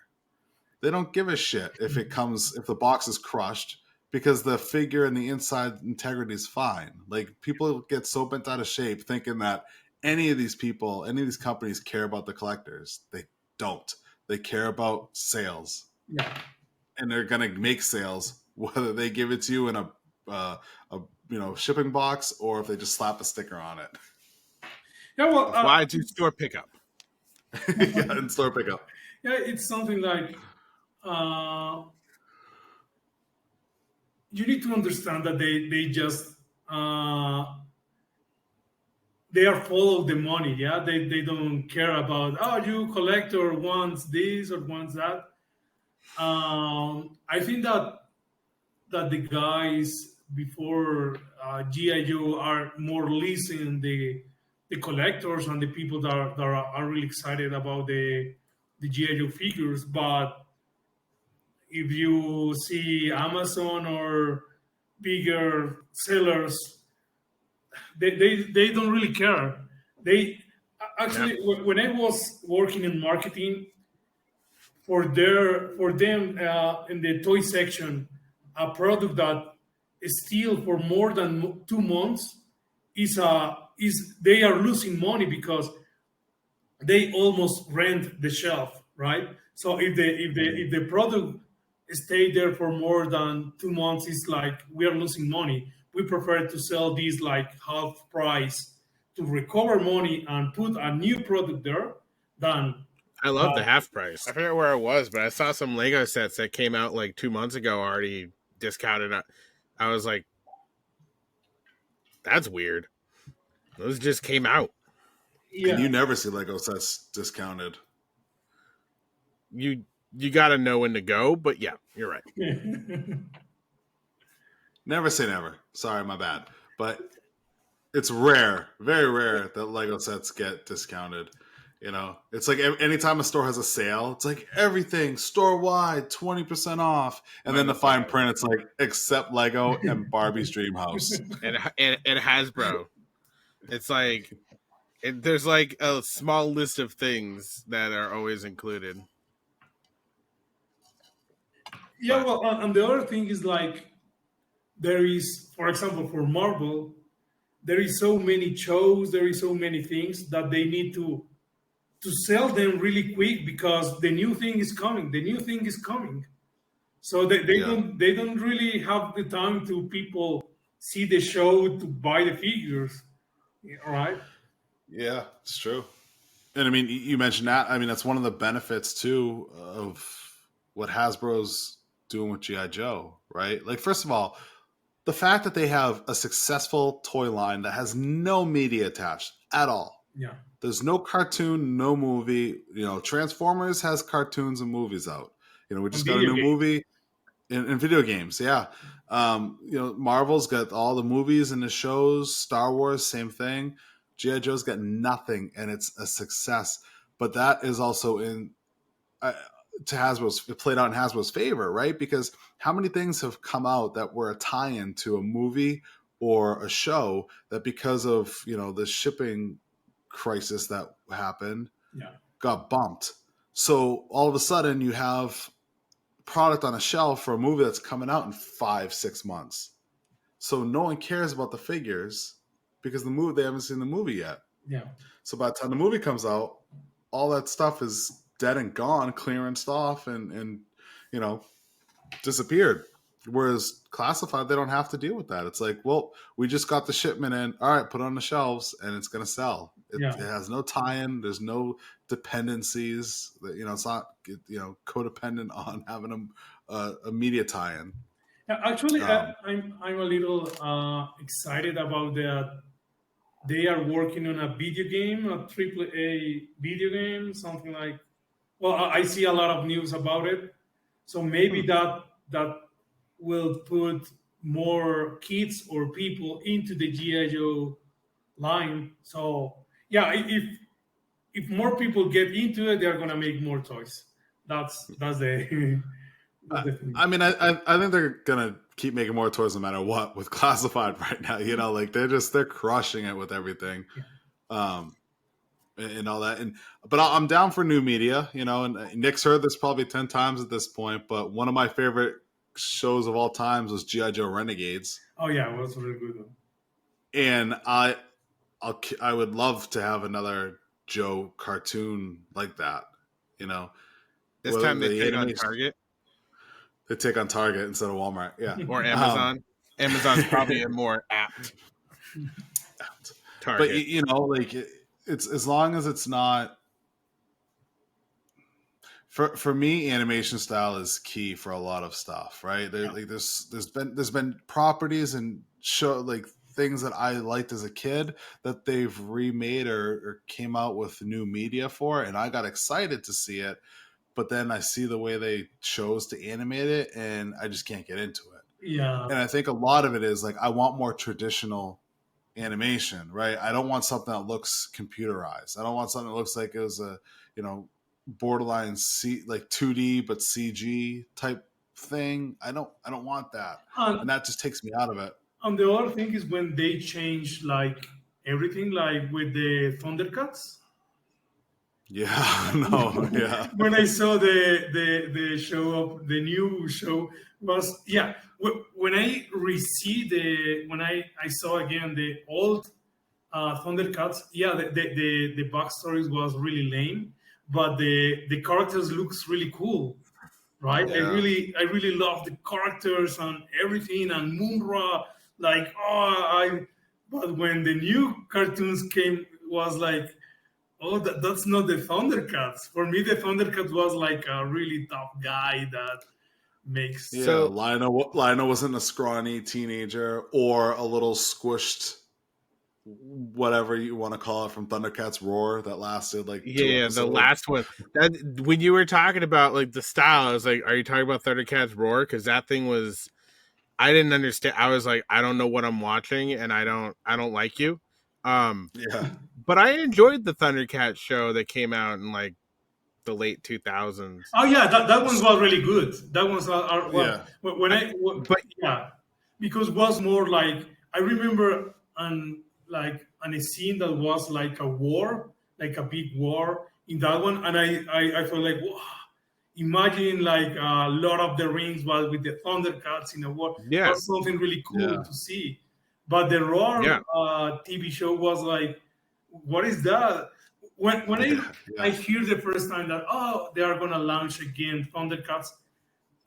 They don't give a shit if the box is crushed because the figure and the inside integrity is fine. Like people get so bent out of shape thinking that any of these companies care about the collectors. They don't. They care about sales. Yeah. And they're going to make sales whether they give it to you in a shipping box or if they just slap a sticker on it. Yeah, well, That's why I do store pickup. Yeah, and store pickup. yeah, it's something like you need to understand that they just they are full of the money. Yeah, they don't care about you collector wants this or wants that. I think that the guys before GI Joe are more listening the collectors and the people that are really excited about the GI Joe figures. But if you see Amazon or bigger sellers, they don't really care. They actually, when I was working in marketing for them in the toy section, a product that is still for more than 2 months is they are losing money because they almost rent the shelf, right? So if the product stay there for more than 2 months, it's like we are losing money. We prefer to sell these like half price to recover money and put a new product there than I love the half price. I forget where it was, but I saw some Lego sets that came out like 2 months ago already discounted. I was like, that's weird. Those just came out. And Yeah. you never see Lego sets discounted. You got to know when to go, but yeah, you're right. Never say never. Sorry, my bad. But it's rare, very rare that Lego sets get discounted. You know, it's like anytime a store has a sale, it's like everything store wide, 20% off. And then the fine print, it's like, except Lego and Barbie's Dream House. and Hasbro. It's like, there's like a small list of things that are always included. Yeah, well, and the other thing is like there is, for example, for Marvel, there is so many shows, there is so many things that they need to sell them really quick because the new thing is coming. The new thing is coming. So they don't really have the time to people see the show to buy the figures. All right. Yeah, it's true. And I mean, you mentioned that. I mean, that's one of the benefits too of what Hasbro's doing with G.I. Joe, right? Like, first of all, the fact that they have a successful toy line that has no media attached at all. Yeah. There's no cartoon, no movie. You know, Transformers has cartoons and movies out. You know, we just got a new movie in video games. Yeah. You know, Marvel's got all the movies and the shows. Star Wars, same thing. G.I. Joe's got nothing, and it's a success. But that is also to Hasbro's, it played out in Hasbro's favor, right? Because how many things have come out that were a tie-in to a movie or a show that because of, you know, the shipping crisis that happened, got bumped. So all of a sudden you have product on a shelf for a movie that's coming out in 5-6 months. So no one cares about the figures because they haven't seen the movie yet. Yeah. So by the time the movie comes out, all that stuff is dead and gone, clearanced off, and you know, disappeared. Whereas classified, they don't have to deal with that. It's like, well, we just got the shipment in. All right, put it on the shelves, and it's going to sell. It has no tie-in. There's no dependencies. You know, it's not, you know, codependent on having a media tie-in. Actually, I'm a little excited about that. They are working on a video game, a AAA video game, something like. Well, I see a lot of news about it, so maybe that will put more kids or people into the GI Joe line. So yeah, if more people get into it, they're gonna make more toys. That's the. I mean, I think they're gonna keep making more toys no matter what with classified right now. You know, like they're crushing it with everything, and all that. But I'm down for new media. You know, and Nick's heard this probably 10 times at this point. But one of my favorite shows of all times was G.I. Joe Renegades. Oh yeah, it was a really good one. And I would love to have another Joe cartoon like that. You know, this time they take on Target. They take on Target instead of Walmart, yeah, or Amazon. Amazon's probably a more apt target. But you know, like it's as long as it's not. For me, animation style is key for a lot of stuff, right? Like there's been properties and show like things that I liked as a kid that they've remade or came out with new media for, and I got excited to see it. But then I see the way they chose to animate it, and I just can't get into it. Yeah. And I think a lot of it is like I want more traditional animation, right? I don't want something that looks computerized. I don't want something that looks like it was a, you know, borderline like 2D but CG type thing. I don't want that, and that just takes me out of it. And the other thing is when they change like everything, like with the Thundercats. Yeah, no, yeah. When I saw the show up, the new show was when I saw again the old Thundercats. Yeah, the backstories was really lame, but the characters looks really cool, right? Yeah. I really love the characters and everything, and Moonra. Like, but when the new cartoons came, was like, Oh, that's not the Thundercats. For me, the Thundercats was like a really tough guy that makes. Yeah, So Lionel wasn't a scrawny teenager or a little squished, whatever you want to call it, from Thundercats Roar that lasted like 2 yeah, the episodes. last one. That when you were talking about like the style, I was like, "Are you talking about Thundercats Roar?" Because that thing was, I didn't understand. I was like, I don't know what I'm watching, and I don't like you. Um, Yeah, but I enjoyed the Thundercats show that came out in like the late 2000s. Oh yeah, that one was really good. That one's yeah, when I, but yeah, because it was more like I remember on a scene that was like a war, like a big war in that one, and I felt like wow, imagine like Lord of the Rings, but with the Thundercats in a war. yeah, Was something really cool yeah, to see. But the yeah, Roar TV show was like, what is that? When yeah, I yeah, hear the first time that they are gonna launch again Thundercats,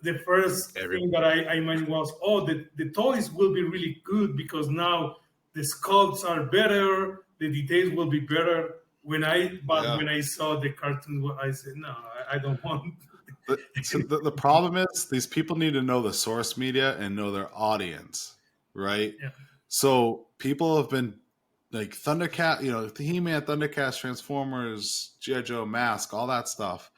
the first every thing that I imagine was the toys will be really good because now the sculpts are better, the details will be better. But yeah. when I saw the cartoon, I said no, I don't want. The problem is these people need to know the source media and know their audience, right? Yeah, So people have been like Thundercat, the He-Man, Thundercats, Transformers, G.I. Joe, Mask, all that stuff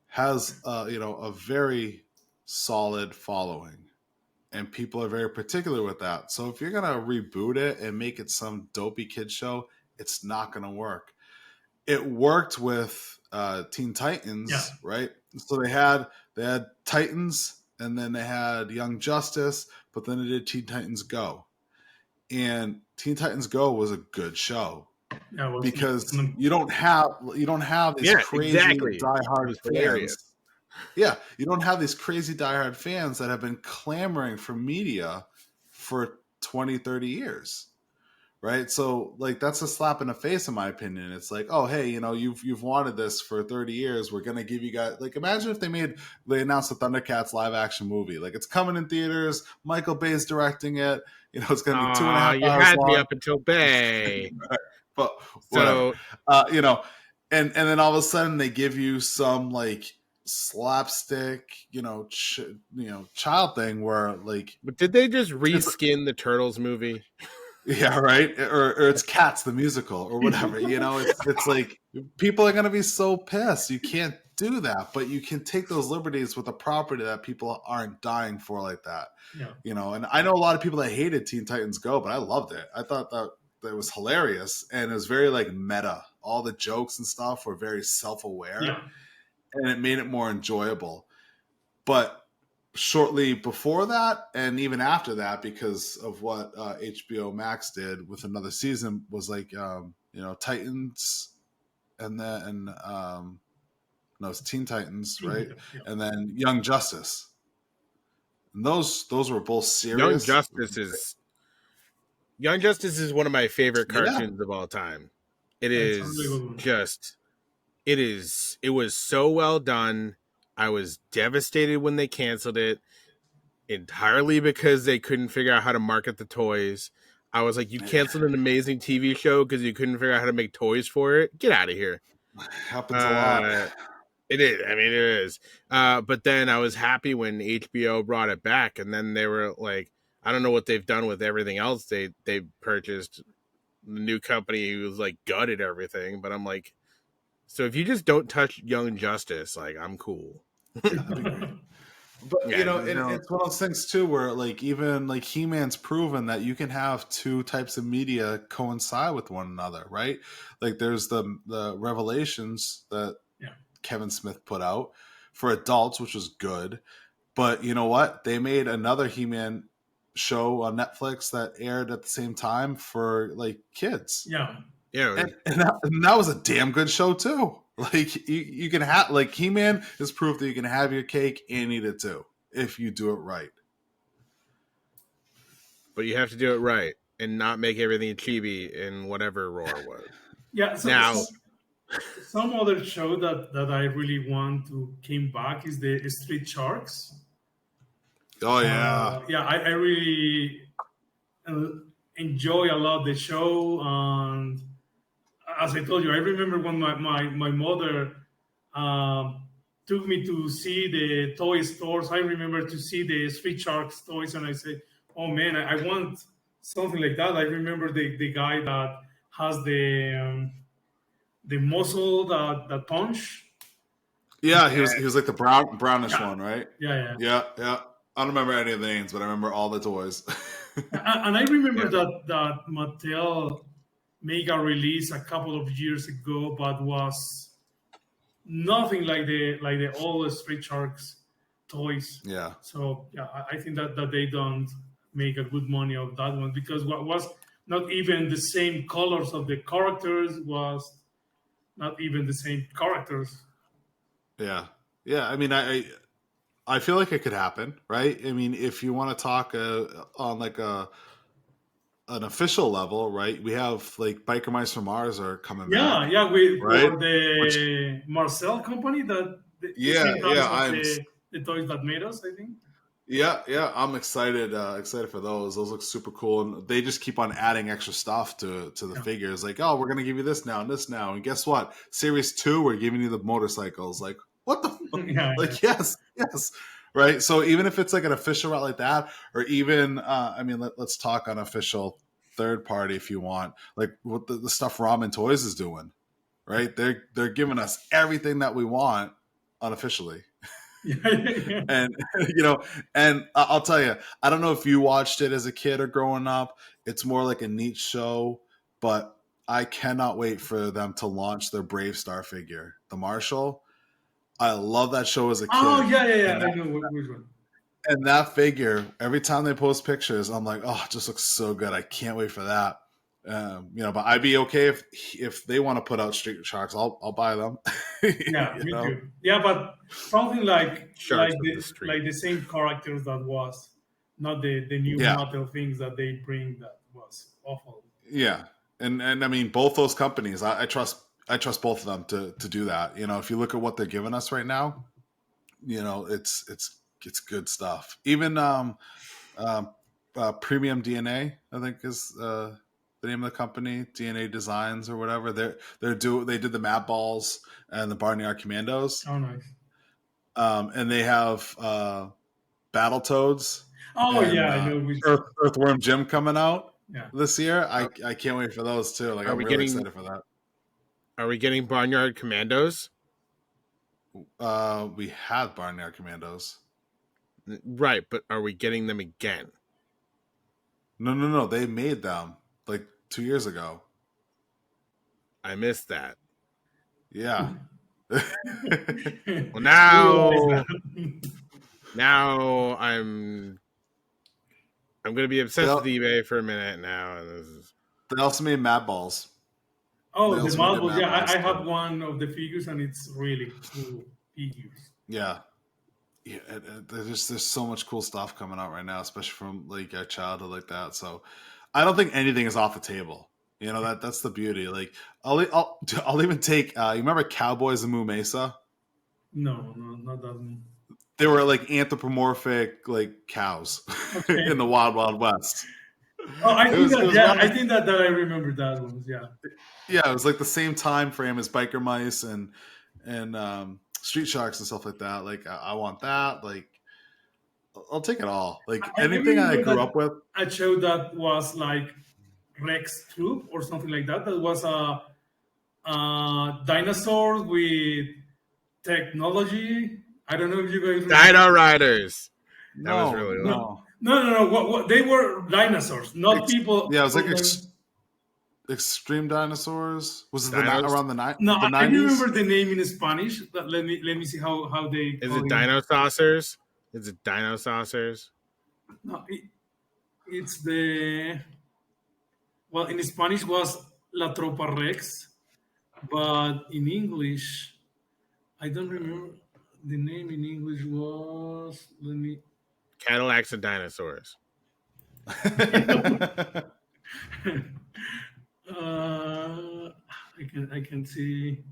has a very solid following, and people are very particular with that. So if you're gonna reboot it and make it some dopey kid show, it's not gonna work. It worked with Teen yeah, Titans, right? So they had Titans, and then they had Young Justice, but then they did Teen Titans Go, and Teen Titans Go was a good show yeah. It was because you don't have these yeah, crazy exactly. It diehard was hilarious. fans. Yeah, you don't have these crazy diehard fans that have been clamoring for media for 20, 30 years. Right? So like that's a slap in the face in my opinion. It's like, "Oh, hey, you've wanted this for 30 years. We're going to give you guys like imagine if they announced the Thundercats live action movie. Like it's coming in theaters, Michael Bay's directing it. It's going to be two and a Aw, half you hours had me long, up until Bay. but whatever. So You know, and then all of a sudden they give you some like slapstick, child thing where like but did they just it's reskin the Turtles movie? yeah, right, or it's Cats the musical or whatever. It's like people are gonna be so pissed. You can't do that, but you can take those liberties with a property that people aren't dying for like that. yeah, And I know a lot of people that hated Teen Titans Go, but I loved it. I thought that was hilarious, and it was very like meta. All the jokes and stuff were very self-aware, yeah. and it made it more enjoyable. But shortly before that, and even after that, because of what HBO Max did with another season, was like Titans, and then no, it's Teen Titans, Think right? it, yeah. And then Young Justice. And those were both Young serious. Justice is Young Justice is one of my favorite Yeah, cartoons of all time. It Yeah, it's a really is good one. just it was so well done. I was devastated when they canceled it entirely because they couldn't figure out how to market the toys. I was like, you canceled an amazing TV show because you couldn't figure out how to make toys for it. Get out of here. happens a lot. Uh, it is. I mean, it is. But then I was happy when HBO brought it back, and then they were like, I don't know what they've done with everything else they purchased. The new company was like gutted everything, but I'm like, so if you just don't touch Young Justice, like I'm cool. Yeah, that'd be great. But Yeah, it's one of those things too, where like even like He-Man's proven that you can have two types of media coincide with one another, right? Like there's the Revelations that Yeah, Kevin Smith put out for adults, which was good. But you know what? They made another He-Man show on Netflix that aired at the same time for like kids, yeah. yeah. and that was a damn good show too. Like you can have like He-Man is proof that you can have your cake and eat it too if you do it right. But you have to do it right and not make everything chibi in whatever Roar was. Yeah, Now, some other show that I really want to came back is the Street Sharks. Oh yeah, Yeah, I really uh, enjoy a lot the show, and as I told you, I remember when my mother took me to see the toy stores. I remember to see the Street Sharks toys, and I said, "Oh man, I want something like that." I remember the guy that has the muscle that punch. Yeah, he was like the brownish Yeah, one, right? yeah. Yeah. I don't remember any of the names, but I remember all the toys. And I remember Yeah. that Mattel made a release a couple of years ago, but was nothing like the old Street Sharks toys. Yeah. So yeah, I think that they don't make a good money of that one because what was not even the same colors of the characters was not even the same characters. Yeah. I mean, I feel like it could happen, right? I mean, if you want to talk on like an official level, right? We have like Biker Mice from Mars are coming back, Yeah, we right? for Which the Marcel company that the same guys yeah, of the toys that made us, I think. I'm excited for those. Those look super cool, and they just keep on adding extra stuff to the Yeah. figures. Like, oh, we're gonna give you this now and this now, and guess what? Series 2, we're giving you the motorcycles. Like, what the fuck? Yeah, Like, yes, right. So even if it's like an official route like that, or even I mean, let's talk unofficial third party if you want, like what the stuff Ramen Toys is doing, right? They're giving us everything that we want unofficially. yeah. And and I'll tell you, I don't know if you watched it as a kid or growing up. It's more like a neat show, but I cannot wait for them to launch their Brave Star figure, the Marshall. I love that show as a kid. Oh yeah. And I know which one. and that figure, every time they post pictures, I'm like, oh, it just looks so good. I can't wait for that. But I'd be okay if they want to put out Street Sharks, I'll buy them. Yeah, me too. Yeah, but something Sharks of the street. like the same characters that was not the new Yeah. metal things that they bring that was awful. Yeah, and I mean both those companies. I trust both of them to do that. If you look at what they're giving us right now, it's good stuff. Even Premium DNA, I think is the name of the company, DNA Designs or whatever. They did the Mad Balls and the Barnyard Commandos, Oh nice. and they have Battle Toads. Oh and, yeah, I know which. Earthworm Jim coming out Yeah. this year. I can't wait for those too. Like, Are I'm we really getting- excited for that. Are we getting Barnyard Commandos? We had Barnyard Commandos. Right, but are we getting them again? No. They made them like 2 years ago. I missed that. Yeah. Well, now I'm going to be obsessed with eBay for a minute now. And this is... They also made Mad Balls. Oh, They the also made marbles. Mad Yeah, Balls, I too. have one of the figures, and it's really cool figures. Yeah. There's so much cool stuff coming out right now, especially from like our childhood like that. So I don't think anything is off the table. That's the beauty. Like I'll even take. You remember Cowboys and Moo Mesa? No, not that one. They were like anthropomorphic like cows Okay. in the Wild Wild West. Oh, I It think was- that. it was Yeah, one I of- think that I remember that one. Yeah. Yeah, it was like the same time frame as Biker Mice and Street Sharks and stuff like that. Like I want that. Like I'll take it all. Like I anything I remember grew that- up with. A show that was like Rex Troop or something like that. That was a dinosaur with technology. I don't know if you guys remember. Dino Riders. That was really no. No. What they were dinosaurs, not people. Yeah, it was like Extreme Dinosaurs. Was it Dinos? around the No, the I 90s? remember the name in Spanish. But let me see how they. Is call it Dino Saucers? Is it Dino Saucers? No, it's the. Well, in Spanish was La Tropa Rex, but in English, I don't remember the name. In English was let me. Cadillacs and Dinosaurs. I can see.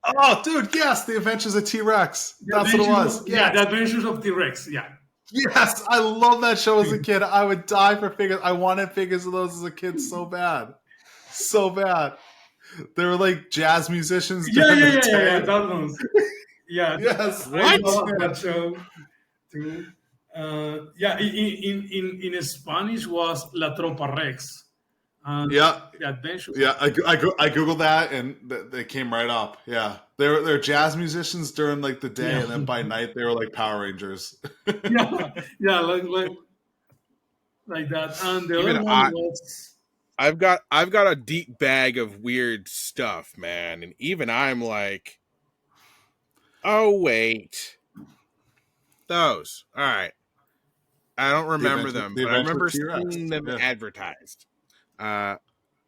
Oh, dude, yes, The Adventures of T-Rex. That's what it was. Yeah, The Adventures of T-Rex. Yeah. Yes, I love that show as a kid. I would die for figures. I wanted figures of those as a kid so bad. So bad. They were like jazz musicians Yeah, during yeah, the yeah, yeah, yeah. day. That one's yeah. Yes. I What? love that show too. Yeah, in Spanish was La Tropa Rex, and Yeah. the Adventures. Yeah, I googled that and they came right up. Yeah, they're jazz musicians during like the day, Yeah, and then by night they were like Power Rangers. yeah, yeah, like that. And the Even other one I, was I've got a deep bag of weird stuff, man, and even I'm like, oh wait, those. All right, I don't remember them, The but I Adventure remember T Rex. seeing them Yeah. advertised. I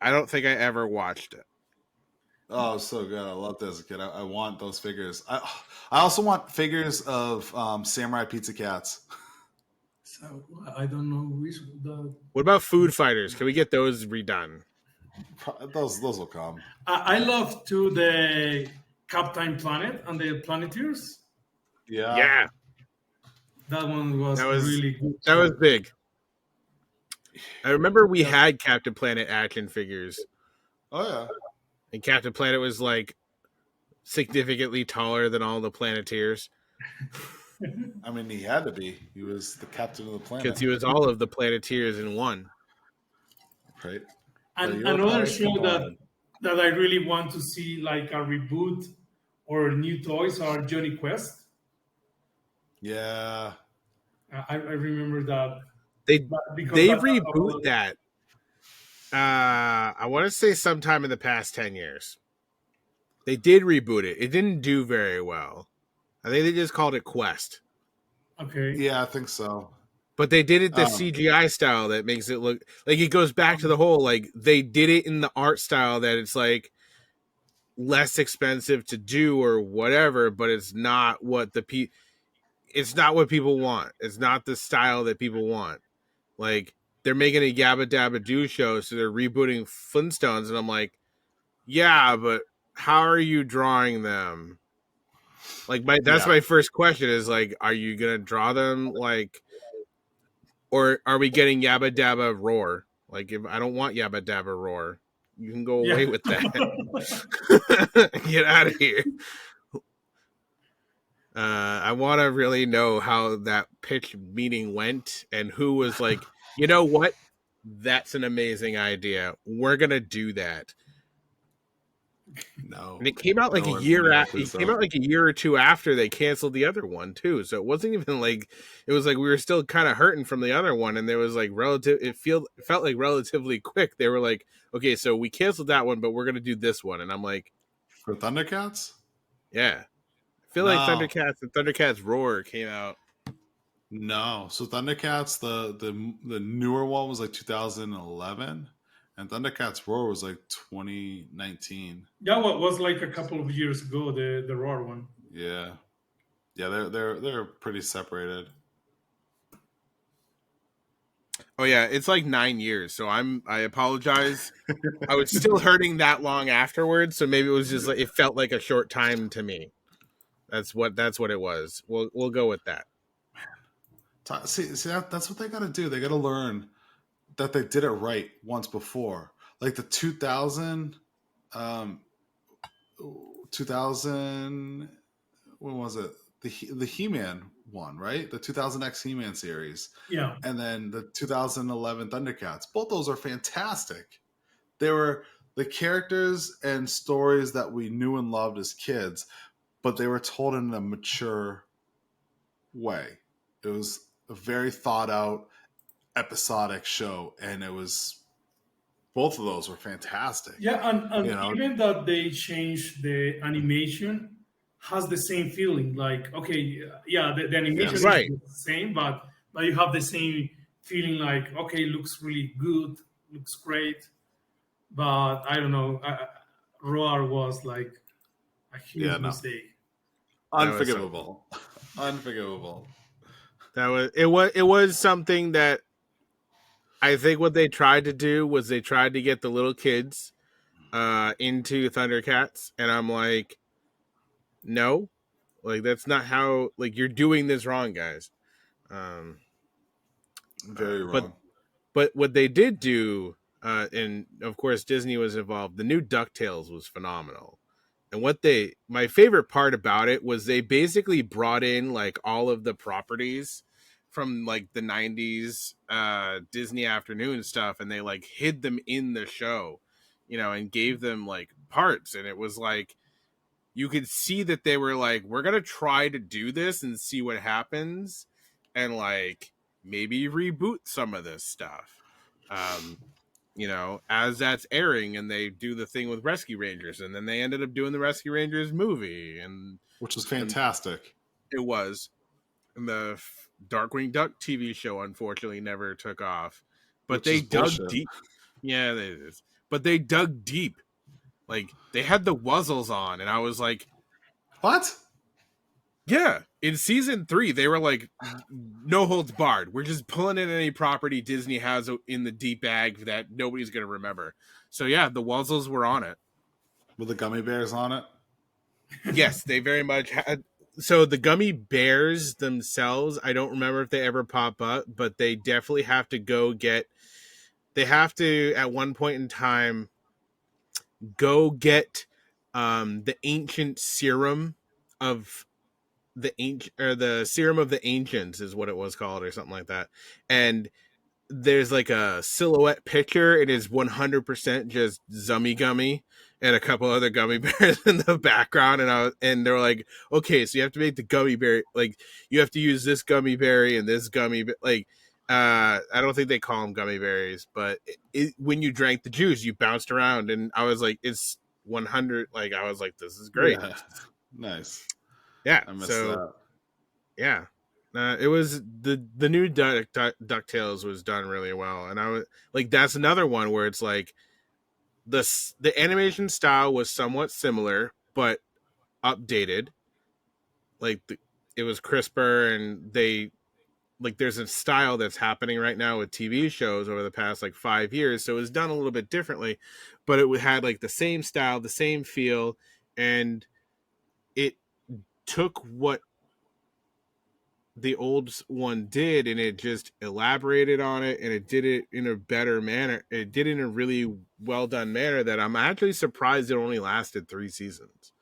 don't think I ever watched it. Oh, so good. I loved it as a kid. I want those figures. I also want figures of Samurai Pizza Cats. so I don't know which the. What about Food Fighters? Can we get those redone? Those will come. I love too the Captain Planet and the Planeteers. Yeah. Yeah, That one was that was really good. that was big. I remember we Yeah. had Captain Planet action figures, Oh yeah. and Captain Planet was like significantly taller than all the Planeteers I mean, he had to be. He was the captain of the planet, because he was all of the Planeteers in one. right? And The another Europowers show combined. that I really want to see like a reboot or new toys are Johnny Quest. Yeah. I remember that They because they that's a reboot that. I want to say sometime in the past 10 years. They did reboot it. It didn't do very well. I think they just called it Quest. okay. Yeah, I think so. But they did it the Um, CGI style that makes it look like it goes back to the whole like they did it in the art style that it's like less expensive to do or whatever, but it's not what it's not what people want. It's not the style that people want. Like they're making a Yabba Dabba Doo show, so they're rebooting Flintstones, and I'm like, yeah, but how are you drawing them? Like that's Yeah. my first question is like, are you gonna draw them like, or are we getting Yabba Dabba Roar? Like if I don't want Yabba Dabba Roar, you can go away Yeah. with that. Get out of here. I want to really know how that pitch meeting went and who was like, you know what? That's an amazing idea. We're gonna do that. No. And it came out like No, a year. no, It please came don't. out like a year or two after they canceled the other one too. So it wasn't even like it was like we were still kind of hurting from the other one, and there was like relative. It felt like relatively quick. They were like, okay, so we canceled that one, but we're gonna do this one, and I'm like, For Thundercats? yeah. I feel like No. Thundercats and Thundercats Roar came out. No. So Thundercats, the newer one was like 2011, and Thundercats Roar was like 2019. That was like a couple of years ago, the Roar one. Yeah. Yeah, they're pretty separated. Oh yeah, it's like 9 years. So I apologize. I was still hurting that long afterwards, so maybe it was just like it felt like a short time to me. That's what it was. We'll go with that. See that's what they got to do. They got to learn that they did it right once before. Like the 2000 when was it? The He-Man one, right? The 2000X He-Man series. Yeah. And then the 2011 Thundercats. Both those are fantastic. They were the characters and stories that we knew and loved as kids, but they were told in a mature way. It was a very thought out episodic show, and it was both of those were fantastic. Yeah, and You know, even that they changed the animation has the same feeling. Like, okay, yeah, the animation Yes. is Right. the same, but you have the same feeling. Like, okay, looks really good, looks great, but I don't know. Roar was like a huge Yeah, no. mistake. unforgivable. Unforgivable. It was something that I think what they tried to do was they tried to get the little kids into Thundercats, and I'm like, no, like that's not how. Like you're doing this wrong, guys. Very But wrong. what they did do and of course Disney was involved. The new DuckTales was phenomenal. And my favorite part about it was they basically brought in like all of the properties from like the 90s Disney afternoon stuff, and they like hid them in the show, and gave them like parts. And it was like, you could see that they were like, we're going to try to do this and see what happens. And like, maybe reboot some of this stuff. As that's airing, and they do the thing with Rescue Rangers, and then they ended up doing the Rescue Rangers movie, and which was fantastic. It was. And the Darkwing Duck TV show unfortunately never took off, but they dug deep. Yeah, it is. But they dug deep. Like, they had the Wuzzles on, and I was like, what? Yeah, in season 3, they were like, no holds barred. We're just pulling in any property Disney has in the deep bag that nobody's going to remember. So yeah, the Wuzzles were on it. Were the gummy bears on it? Yes, they very much had. So the gummy bears themselves, I don't remember if they ever pop up, but they definitely have to they have to, at one point in time, go get the ancient serum of the serum of the ancients is what it was called, or something like that. And there's like a silhouette picture. It is 100% just Zummy Gummy and a couple other gummy bears in the background. And they're like, okay, so you have to make the gummy bear, like you have to use this gummy berry and this I don't think they call them gummy berries, but when you drank the juice, you bounced around, and I was like, it's 100. Like, I was like, this is great. Yeah. Nice. Yeah. I missed that. Yeah. It was the new DuckTales was done really well, and I was like, that's another one where it's like the animation style was somewhat similar but updated. Like it was crisper, and there's a style that's happening right now with TV shows over the past like 5 years, so it was done a little bit differently, but it had like the same style, the same feel, and it took what the old one did, and it just elaborated on it, and it did it in a better manner. It did it in a really well done manner that I'm actually surprised it only lasted 3 seasons.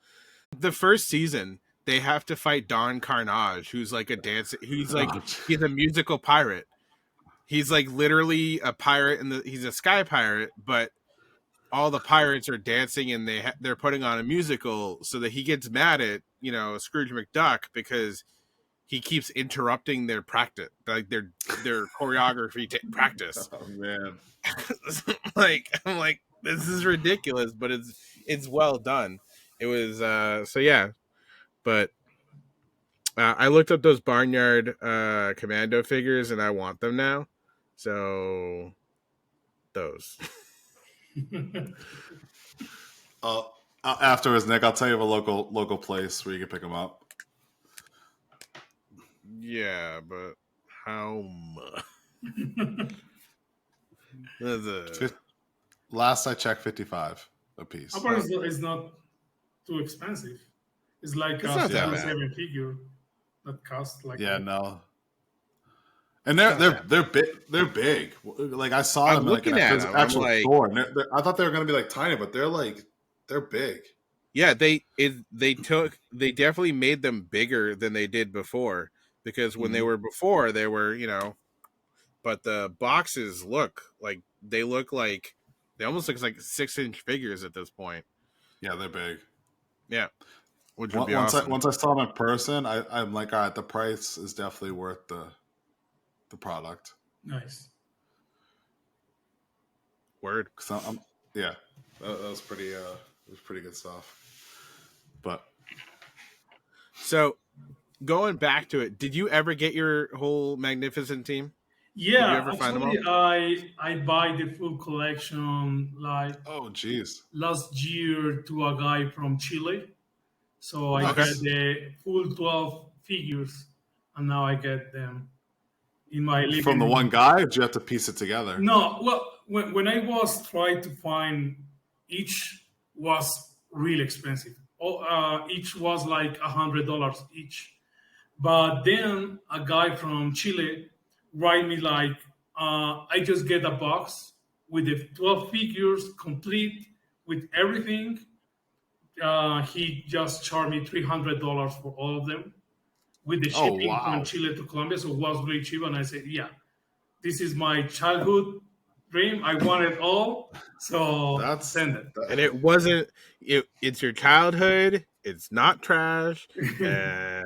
The first season, they have to fight Don Carnage, who's like a dancer. He's a musical pirate. He's like literally a pirate, and he's a sky pirate, but all the pirates are dancing, and they're putting on a musical, so that he gets mad at Scrooge McDuck because he keeps interrupting their practice, like their choreography practice. Oh man! I'm like, this is ridiculous, but it's well done. It was so yeah, but I looked up those Barnyard Commando figures, and I want them now. So those. Afterwards, Nick, I'll tell you of a local place where you can pick them up. Yeah, but how much? Last I checked, 55 a piece. How about it's not too expensive? It's like a 7 figure that costs like no. And they're big. They're big. Like I saw them like in an actual store. And I thought they were going to be like tiny, but they're big. Yeah, they definitely made them bigger than they did before, because when they were before, they were but the boxes look like they almost look like 6-inch figures at this point. Yeah, they're big. Yeah. Which would be awesome. Once I saw them in person, I'm like, all right, the price is definitely worth the product. Nice. Word. Yeah, that was pretty. It was pretty good stuff. But so, going back to it, did you ever get your whole Magnificent team? Yeah, did you ever find them all? I buy the full collection last year to a guy from Chile. So I got the full 12 figures, and now I get them in my living from the one guy, or did you have to piece it together? No, well, when I was trying to find, each was really expensive. Each was like $100 each. But then a guy from Chile write me like, I just get a box with the 12 figures complete with everything. He just charged me $300 for all of them with the Oh shipping from wow, Chile to Colombia. So it was really cheap. And I said, yeah, this is my childhood dream. I want it all. So that's send it. And it wasn't. It's your childhood. It's not trash, that.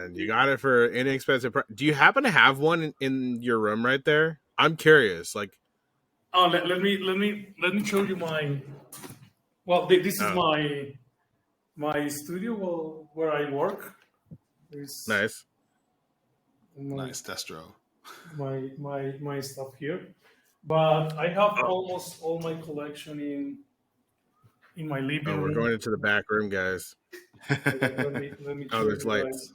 and you got it for inexpensive. Do you happen to have one in your room right there? I'm curious. Like, Oh, let me show you my. Well, this is oh, my studio where I work. There's nice. my nice, Destro. my stuff here, but I have almost all my collection in my living Oh, we're room. going into the back room, guys. Let me Oh, show there's you guys. lights.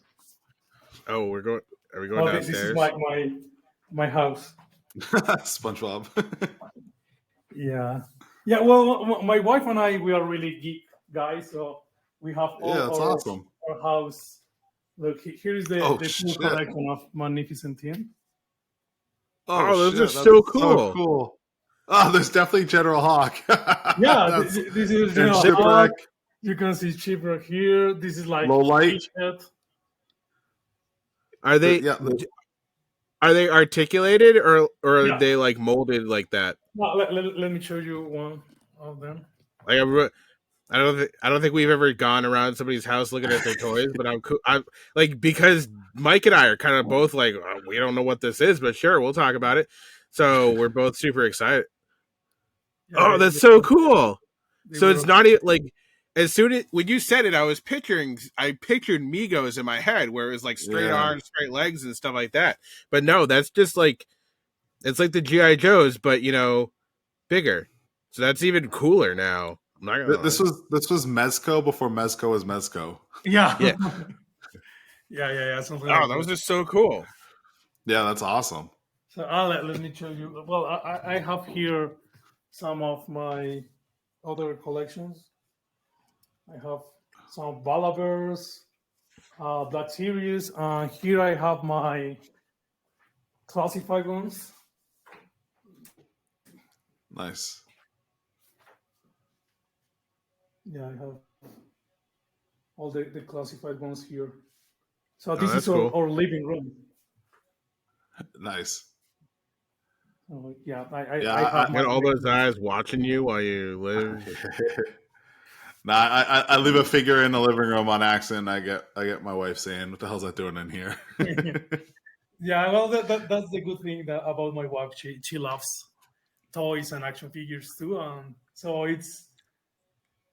Oh, we're going. Are we going Oh, this is downstairs? my house. SpongeBob. Yeah, yeah. Well, my wife and I, we are really geek guys, so we have Yeah, that's all awesome. our house. Look, here is Oh the full shit. collection of Magnificent Team. Oh Oh, those are shit, so that's so cool. cool. Oh, there's definitely General Hawk. Yeah, That's this is and Hawk. shipwreck, You can see Shipwreck here. This is like low light. Shithead. Are they Yeah, are they articulated or are Yeah. they like molded like that? Now, let me show you one of them. Like I don't think we've ever gone around somebody's house looking at their toys, but I'm like because Mike and I are kind of both like we don't know what this is, but sure we'll talk about it. So we're both super excited. Yeah, Oh, that's so cool. they So it's were. not even like as soon as when you said it, I pictured Migos in my head where it was like straight yeah. arms, straight legs, and stuff like that. But no, that's just like it's like the GI Joes, but bigger. So that's even cooler now. I'm not gonna lie. This was Mezco before Mezco was Mezco. Yeah. Yeah. Yeah. Something Oh, like those that. are so cool. Yeah, that's awesome. So let me show you. Well, I have here some of my other collections. I have some Balabers, Black Series. Here I have my classified ones. Nice. Yeah, I have all the classified ones here. So Oh, this that's is cool. our living room. Nice. Yeah, Yeah, I have my And all those eyes watching you while you live. nah, I leave a figure in the living room on accident. I get my wife saying, "What the hell's that doing in here?" Yeah, well, that's the good thing about my wife. She loves toys and action figures too. So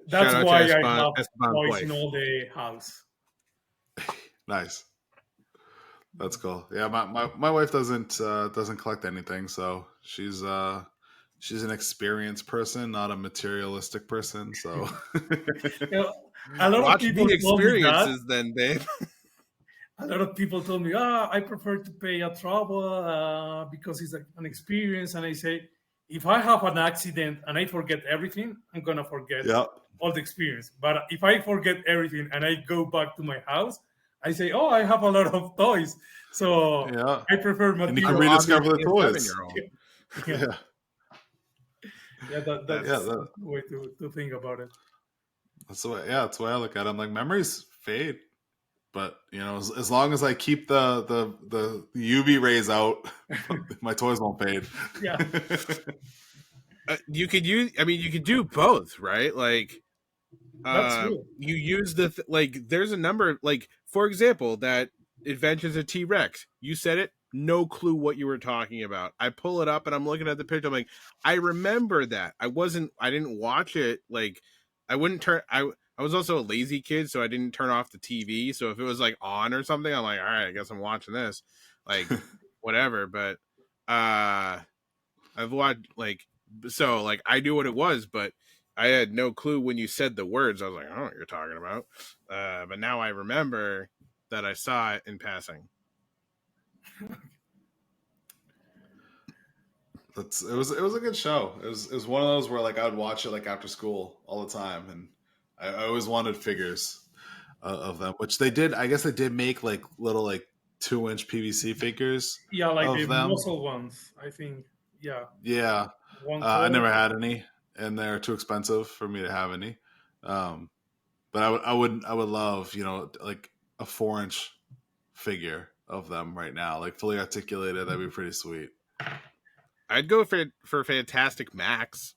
that's Shout out why to I have Esteban's toys in wife. all the house. Nice. That's cool. Yeah, my wife doesn't collect anything, so she's an experienced person, not a materialistic person. So You know, a lot of Watch people the told me that. experiences then, babe. A lot of people told me, I prefer to pay a trouble because it's an experience. And I say, if I have an accident and I forget everything, I'm gonna forget yeah. all the experience. But if I forget everything and I go back to my house, I say, oh, I have a lot of toys. So Yeah. I prefer And you can material. rediscover the Obviously a toys. 7-year-old. Yeah, Yeah. that's Yeah, the way to think about it. that's the way. Yeah, that's the way I look at it. I'm like, memories fade, but as long as I keep the UV rays out, my toys won't fade. Yeah. You could do both, right? Like That's true. you use like there's a number like for example that Adventures of T-Rex. You said it, no clue what you were talking about. I pull it up and I'm looking at the picture. I'm like, I remember that. I didn't watch it. Like I wouldn't turn. I was also a lazy kid, so I didn't turn off the TV. So if it was like on or something, I'm like, all right, I guess I'm watching this. Like whatever. But I've watched like so like I knew what it was, but I had no clue when you said the words. I was like, I don't know what you're talking about. But now I remember that I saw it in passing. It was a good show. It was one of those where like I would watch it like after school all the time, and I always wanted figures of them, which they did. I guess they did make like little like 2-inch PVC figures Yeah, like of the them. muscle ones, I think. Yeah. Yeah, One I color. never had any, and they're too expensive for me to have any. But I would love, like a 4-inch figure of them right now, like fully articulated. That'd be pretty sweet. I'd go for Fantastic Max.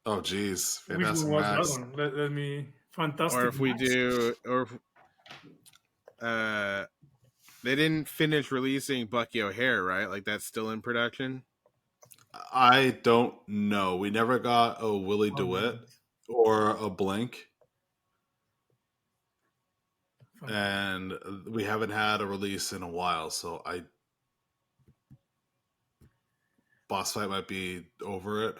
Oh, geez, Which one Fantastic was that Max. one? Let me. Or Fantastic if we Max. do, or if, they didn't finish releasing Bucky O'Hare, right? Like that's still in production. I don't know. We never got a Willie Oh, DeWitt nice. or a Blink, Fantastic. and we haven't had a release in a while. So Boss Fight might be over it.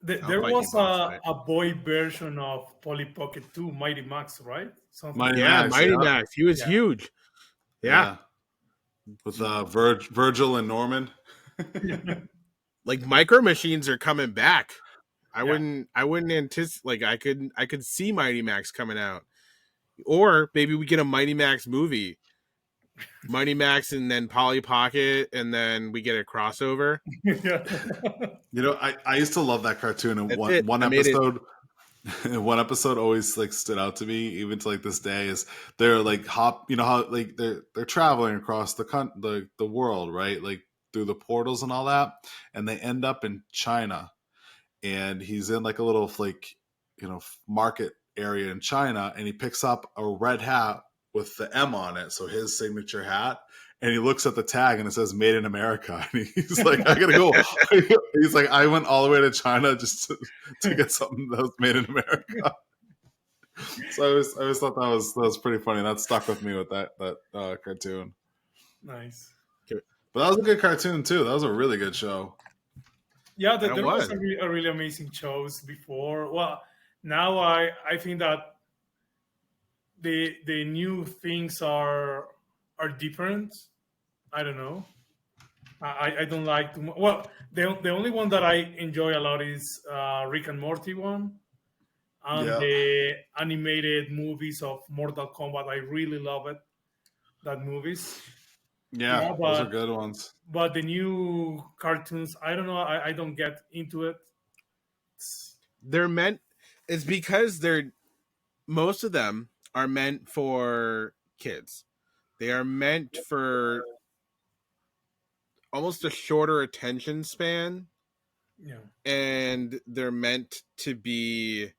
I'll There fight you, was boss fight. a boy version of Polly Pocket 2, Mighty Max, right? Something like Mighty Yeah, Max, Mighty yeah, Max. He was that. huge. Yeah. yeah, with Virgil and Norman. Yeah. Like Micro Machines are coming back. I Yeah. wouldn't anticipate, like I could see Mighty Max coming out. Or maybe we get a Mighty Max movie. Mighty Max and then Polly Pocket, and then we get a crossover. Yeah. I used to love that cartoon, and That's one it. one I made it. episode, one episode always like stood out to me, even to like this day. Is they're like you know how like they're traveling across the world, right? Like through the portals and all that, and they end up in China, and he's in like a little like market area in China, and he picks up a red hat with the M on it, so his signature hat. And he looks at the tag and it says "Made in America," and he's like, "I gotta go." He's like, "I went all the way to China just to get something that was made in America." So I always thought that was pretty funny. That stuck with me with that cartoon. Nice. But that was a good cartoon too. That was a really good show. Yeah, That there was was. a really amazing shows before. Well, now I think that the new things are different. I don't know. I don't like to. Well, the only one that I enjoy a lot is Rick and Morty one, and Yeah, the animated movies of Mortal Kombat. I really love it. That movies. yeah, Yeah, those are good ones. but the new cartoons, I don't know. I don't get into it. They're meant. It's because they're most of them are meant for kids. They are meant for almost a shorter attention span, Yeah. and they're meant to be.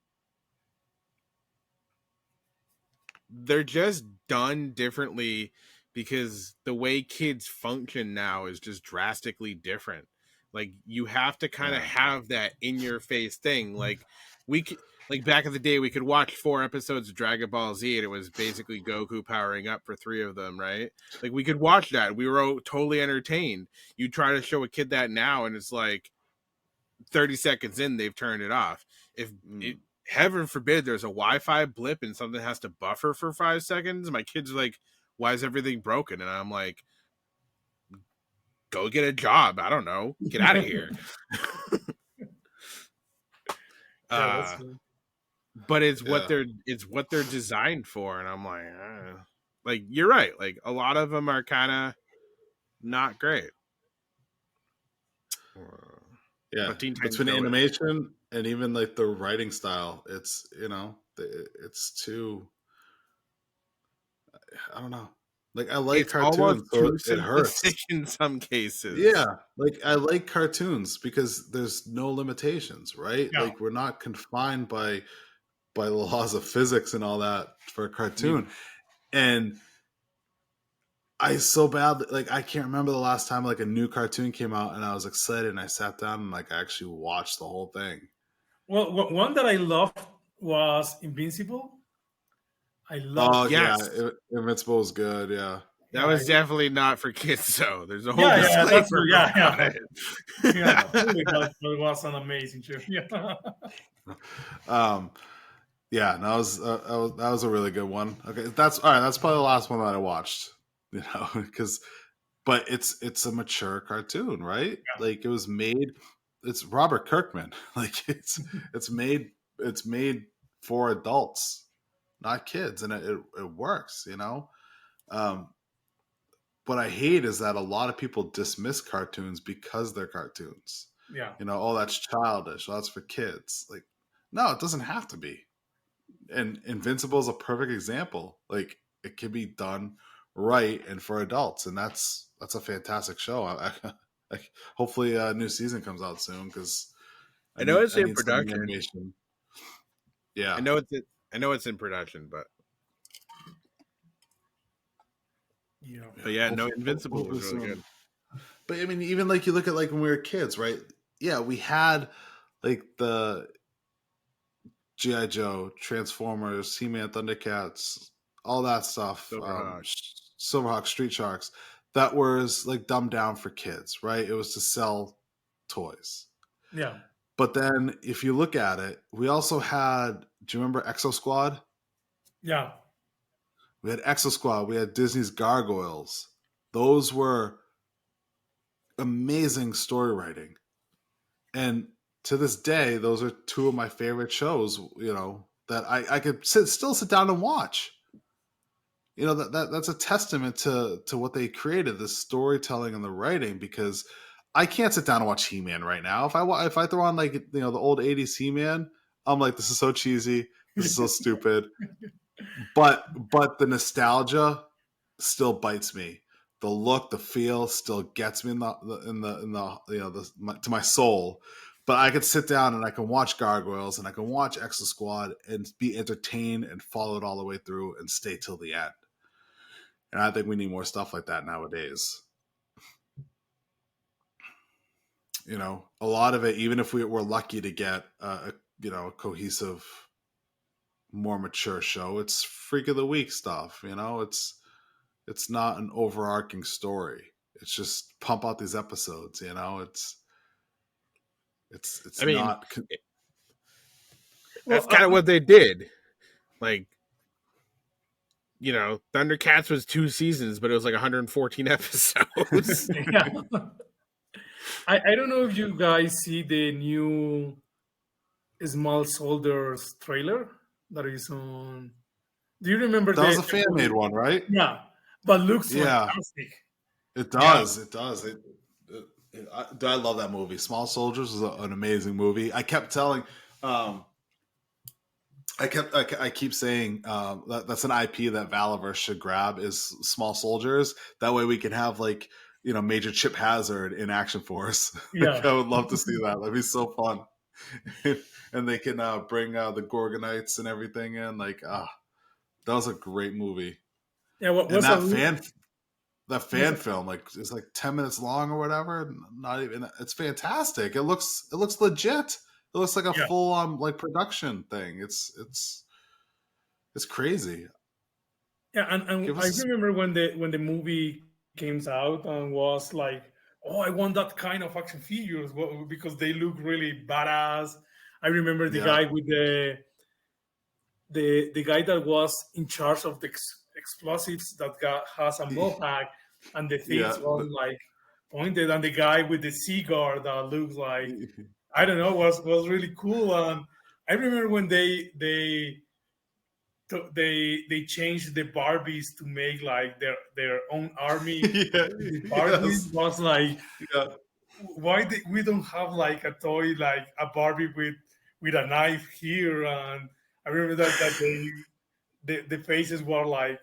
They're just done differently because the way kids function now is just drastically different. Like you have to kind of Yeah, have that in your face thing. Like we could, like back in the day, we could watch 4 episodes of Dragon Ball Z, and it was basically Goku powering up for 3 of them, right? Like we could watch that. We were totally entertained. You try to show a kid that now, and it's like 30 seconds in, they've turned it off. If it, heaven forbid there's a Wi-Fi blip and something has to buffer for 5 seconds, my kids are like, why is everything broken? And I'm like, go get a job. I don't know. Get out of here. Yeah, that's uh true. but yeah. it's what they're designed for, and I'm like you're right, like a lot of them are kind of not great. Yeah, But Teen Titans between Go is. animation and even like the writing style, it's too. I don't know. Like I like It's almost cartoons, so too it simplistic hurts. in some cases. Yeah, like I like cartoons because there's no limitations, right? Yeah. Like we're not confined by the laws of physics and all that for a You cartoon. And I so bad like I can't remember the last time like a new cartoon came out and I was excited and I sat down and like I actually watched the whole thing. Well, one that I loved was Invincible. I loved Oh it. yeah, Yes, Invincible is good. Yeah, that Yeah, was definitely not for kids, though. There's a whole yeah, that's disclaimer true. Yeah, about yeah, yeah. it. Absolutely, but it was an amazing show. Yeah, um, yeah. That was a really good one. Okay, that's all right. That's probably the last one that I watched. Because but it's a mature cartoon, right? yeah, Like it was made. It's Robert Kirkman. Like it's made for adults, not kids, and it works. Um, what I hate is that a lot of people dismiss cartoons because they're cartoons. Yeah. Oh, that's childish. Oh, that's for kids. Like, no, it doesn't have to be. And Invincible is a perfect example. Like, it can be done right and for adults, and that's a fantastic show. Hopefully, a new season comes out soon because I know it's I in need some production. animation. Yeah, I know it's in production, but Yeah. yeah, no, Invincible was hopefully really soon. good. But I mean, even like you look at like when we were kids, right? Yeah, we had like the GI Joe, Transformers, He-Man, Thundercats, all that stuff. Silverhawk. Silverhawk, Street Sharks. That was like dumbed down for kids, right? It was to sell toys. Yeah. But then, if you look at it, we also had. Do you remember Exo Squad? Yeah. We had Exo Squad. We had Disney's Gargoyles. Those were amazing story writing. And to this day, those are two of my favorite shows, that I could still sit down and watch. That's a testament to what they created, the storytelling and the writing, because I can't sit down and watch He-Man right now. If I throw on like the old 80s He-Man, I'm like, this is so cheesy. This is so stupid. But the nostalgia still bites me. The look, the feel still gets me to my soul. But I could sit down and I can watch Gargoyles and I can watch Exo Squad and be entertained and follow it all the way through and stay till the end. And I think we need more stuff like that nowadays. A lot of it, even if we were lucky to get a cohesive, more mature show, it's freak of the week stuff. It's not an overarching story. It's just pump out these episodes. It's I mean, not. that's Well, kind of what they did. Like, Thundercats was 2 seasons, but it was like 114 episodes. yeah. I don't know if you guys see the new Small Soldiers trailer that is on. Do you remember That was a fan made one, right? Yeah, but looks Yeah, fantastic. it does. Yeah. It does. I love that movie. Small Soldiers is an amazing movie. I kept telling. I keep saying that's an IP that Valaverse should grab is Small Soldiers. That way we can have like Major Chip Hazard in Action Force. Yeah. I would love to see that. That'd be so fun. And they can bring the Gorgonites and everything in. Like, that was a great movie. Yeah. And that fan film, like, it's like 10 minutes long or whatever. Not even. It's fantastic. It looks legit. It looks like a full on like production thing. It's crazy. Yeah, and I remember when the movie came out and was like, oh, I want that kind of action figures because they look really badass. I remember the guy with the guy that was in charge of the explosives that has a mohawk and the things was like pointed, and the guy with the cigar that looks like I don't know was really cool. And I remember when they changed the Barbies to make like their own army. The Barbies was like, why we don't have like a toy like a Barbie with a knife here? And I remember that the faces were like,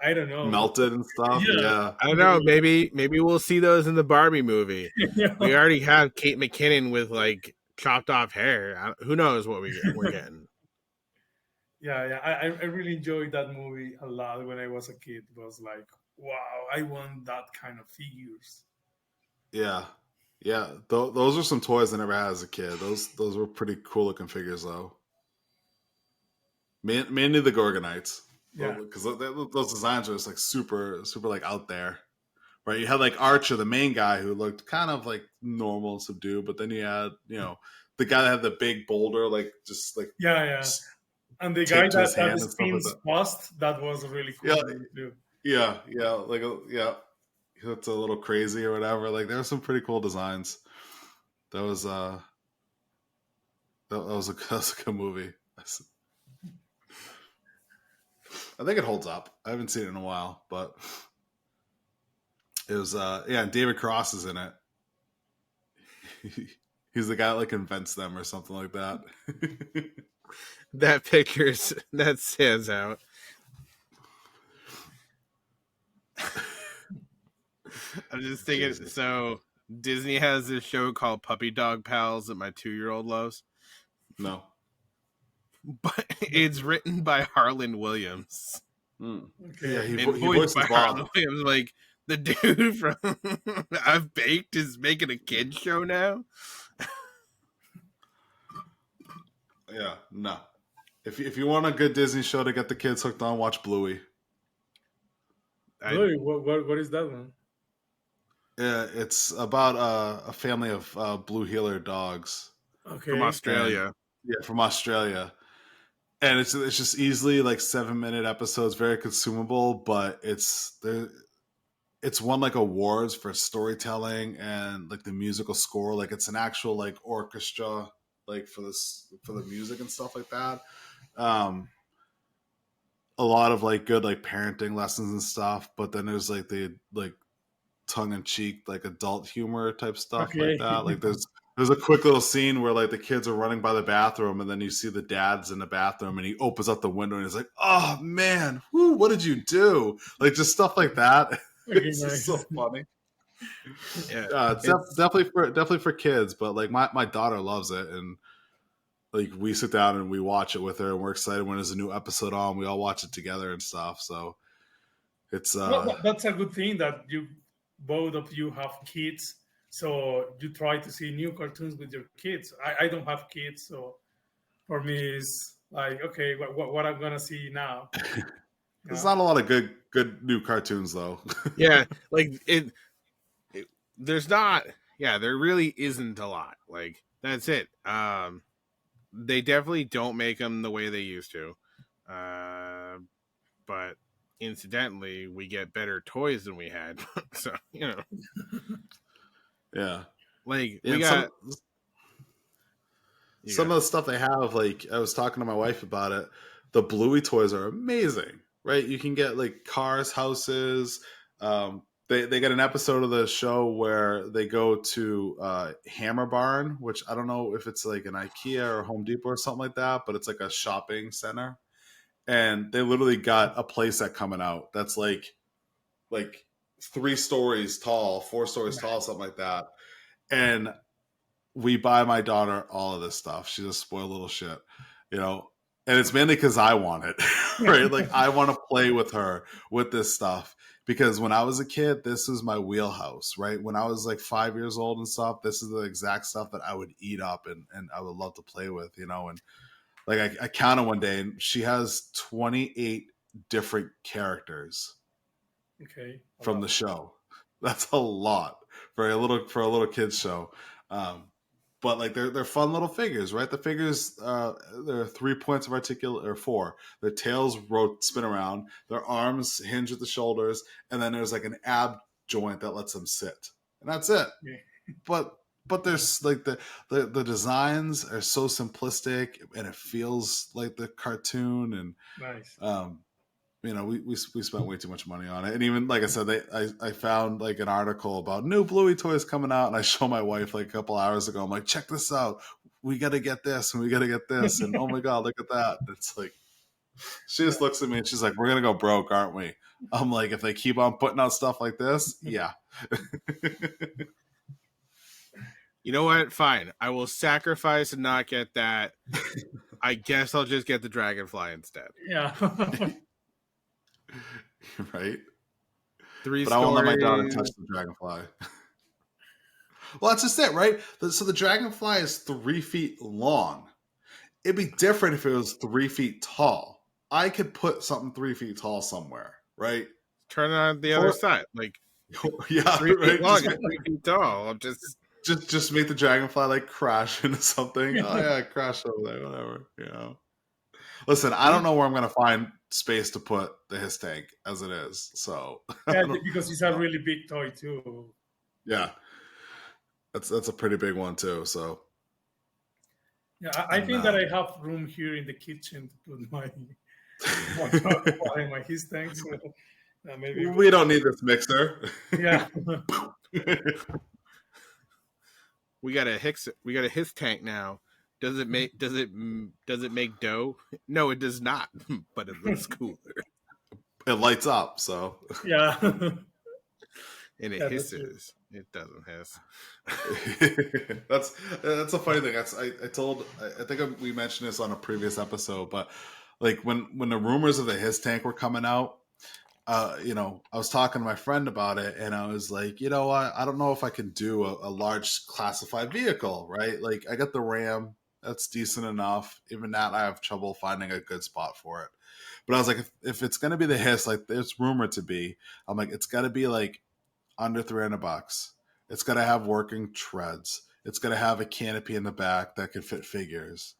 I don't know, melted and stuff. Yeah. I don't know. Maybe we'll see those in the Barbie movie. Yeah. We already have Kate McKinnon with like chopped off hair. Who knows what we're getting? Yeah. I really enjoyed that movie a lot when I was a kid. It was like, wow, I want that kind of figures. Yeah. Those are some toys I never had as a kid. Those were pretty cool looking figures, though. Mainly the Gorgonites. Yeah, because those designs are just like super like out there, right? You had like Archer, the main guy, who looked kind of like normal and subdued, but then you had the guy that had the big boulder, like just like and the guy that spins like fast, that was really cool. Yeah, he looked a little crazy or whatever. Like there were some pretty cool designs. That was a good movie. I think it holds up. I haven't seen it in a while, but It was David Cross is in it. He's the guy that like invents them or something like that. That picture's that stands out. I'm just thinking. Jesus. So Disney has this show called Puppy Dog Pals that my 2-year-old loves, No. but it's written by Harlan Williams Okay. Yeah, and he voiced voices by Bob. Harlan Williams. Like the dude from I've Baked is making a kids show now. Yeah, no. If you want a good Disney show to get the kids hooked on, watch Bluey. Really? What is that one? It's about a family of blue heeler dogs. Okay. From Australia. From Australia. And it's just easily like 7-minute episodes, very consumable, but it's won like awards for storytelling and like the musical score. Like it's an actual like orchestra like for the music and stuff like that. A lot of like good like parenting lessons and stuff, but then there's like the like tongue-in-cheek like adult humor type stuff Okay. like that. Like there's a quick little scene where like the kids are running by the bathroom and then you see the dad's in the bathroom and he opens up the window and he's like, oh man, whoo, what did you do? Like just stuff like that. Okay, It's nice. just so funny. Yeah, It's definitely for kids, but like my daughter loves it, and like we sit down and we watch it with her, and we're excited when there's a new episode on. We all watch it together and stuff. So it's Well, that's a good thing that you both of you have kids, so you try to see new cartoons with your kids. I don't have kids, so for me it's like, okay, what I'm gonna see now. there's not a lot of good new cartoons though. yeah. Like there's not. Yeah, there really isn't a lot. Like that's it. They definitely don't make them the way they used to. But incidentally, we get better toys than we had. So, you know. Yeah. Like, Yeah, we got... Some of the stuff they have, like, I was talking to my wife about it. The Bluey toys are amazing, right? You can get, like, cars, houses. They get an episode of the show where they go to Hammer Barn, which I don't know if it's like an IKEA or Home Depot or something like that, but it's like a shopping center. And they literally got a playset coming out that's like 3 stories tall, 4 stories tall, something like that. And we buy my daughter all of this stuff. She's a spoiled little shit, you know. And it's mainly because I want it, right? Like I want to play with her with this stuff. Because when I was a kid, this was my wheelhouse, right? When I was like 5 years old and stuff, this is the exact stuff that I would eat up and I would love to play with, you know. And like I counted one day and she has 28 different characters from the show. That's a lot for a little kids show. But like they're fun little figures, right? The figures there are 3 points of articulate, or 4. Their tails spin around, their arms hinge at the shoulders, and then there's like an ab joint that lets them sit, and that's it. Yeah. But there's like the designs are so simplistic, and it feels like the cartoon, and Nice. you know, we spent way too much money on it. And even like I said, I found like an article about new Bluey toys coming out, and I showed my wife like a couple hours ago. I'm like, check this out. We got to get this, and we got to get this, and oh my god, look at that. And it's like, she just looks at me and she's like, we're gonna go broke, aren't we? I'm like, if they keep on putting out stuff like this, yeah. You know what? Fine. I will sacrifice and not get that. I guess I'll just get the Dragonfly instead. Yeah. Right? 3 but stories. I won't let my daughter touch the Dragonfly. Well, that's just it, right? So the Dragonfly is 3 feet long. It'd be different if it was 3 feet tall. I could put something 3 feet tall somewhere, right? Turn it on the other side. Like, yeah, 3 feet right? long and 3 feet tall. I'm just make the Dragonfly like crash into something. Oh yeah, crash over there, whatever. You know. Listen, I don't know where I'm gonna find space to put the Hiss tank as it is. So Yeah, because it's a really big toy too. Yeah, that's a pretty big one too. So yeah, I think that I have room here in the kitchen to put my Hiss tank. So Maybe. We don't need this mixer. Yeah. We got a his tank now. Does it make dough? No, it does not. But it looks cooler It lights up, so Yeah. and it Yeah, that's true. hisses. It doesn't hiss. that's a funny thing. I think we mentioned this on a previous episode, but like when the rumors of the his tank were coming out, I was talking to my friend about it, and I was like, I don't know if I can do a large classified vehicle, right? Like, I got the Ram, that's decent enough. Even that, I have trouble finding a good spot for it. But I was like, if it's gonna be the Hiss, like there's rumored to be, I'm like, it's got to be like under $300. It's got to have working treads. It's got to have a canopy in the back that can fit figures.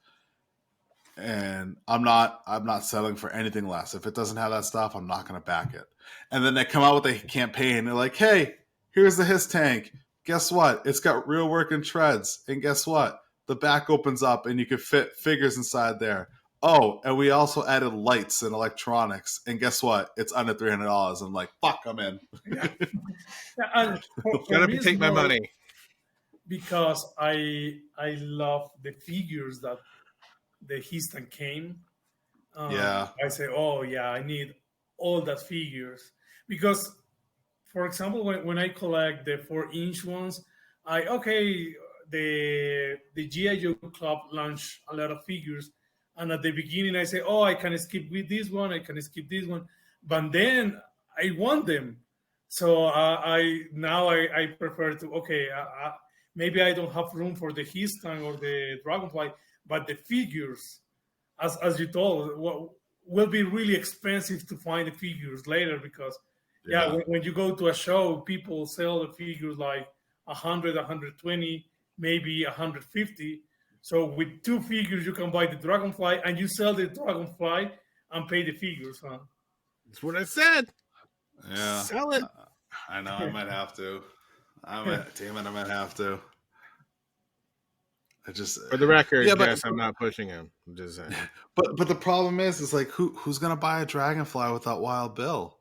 And I'm not settling for anything less. If it doesn't have that stuff, I'm not going to back it. And then they come out with a campaign. They're like, hey, here's the Hiss tank. Guess what? It's got real working treads. And guess what? The back opens up and you can fit figures inside there. Oh, and we also added lights and electronics. And guess what? It's under $300. I'm like, fuck, I'm in. Yeah. And Shut for up me, and it's take my more money. because I love the figures that the Histan came. Yeah. I say, oh yeah, I need all that figures because, for example, when I collect the 4-inch ones, the GI Joe Club launched a lot of figures, and at the beginning I say, oh, I can skip with this one, I can skip this one, but then I want them, so I prefer to maybe I don't have room for the Histan or the Dragonfly, but the figures, as you told, will be really expensive to find the figures later because Yeah. when you go to a show, people sell the figures like 100, 120, maybe 150. So with two figures, you can buy the Dragonfly and you sell the Dragonfly and pay the figures. Huh? That's what I said. Yeah. Sell it. I know. I might have to. Damn it, I might have to. I just For the record, yeah, but Jess, I'm not pushing him. I'm just saying. but the problem is like who's gonna buy a Dragonfly without Wild Bill?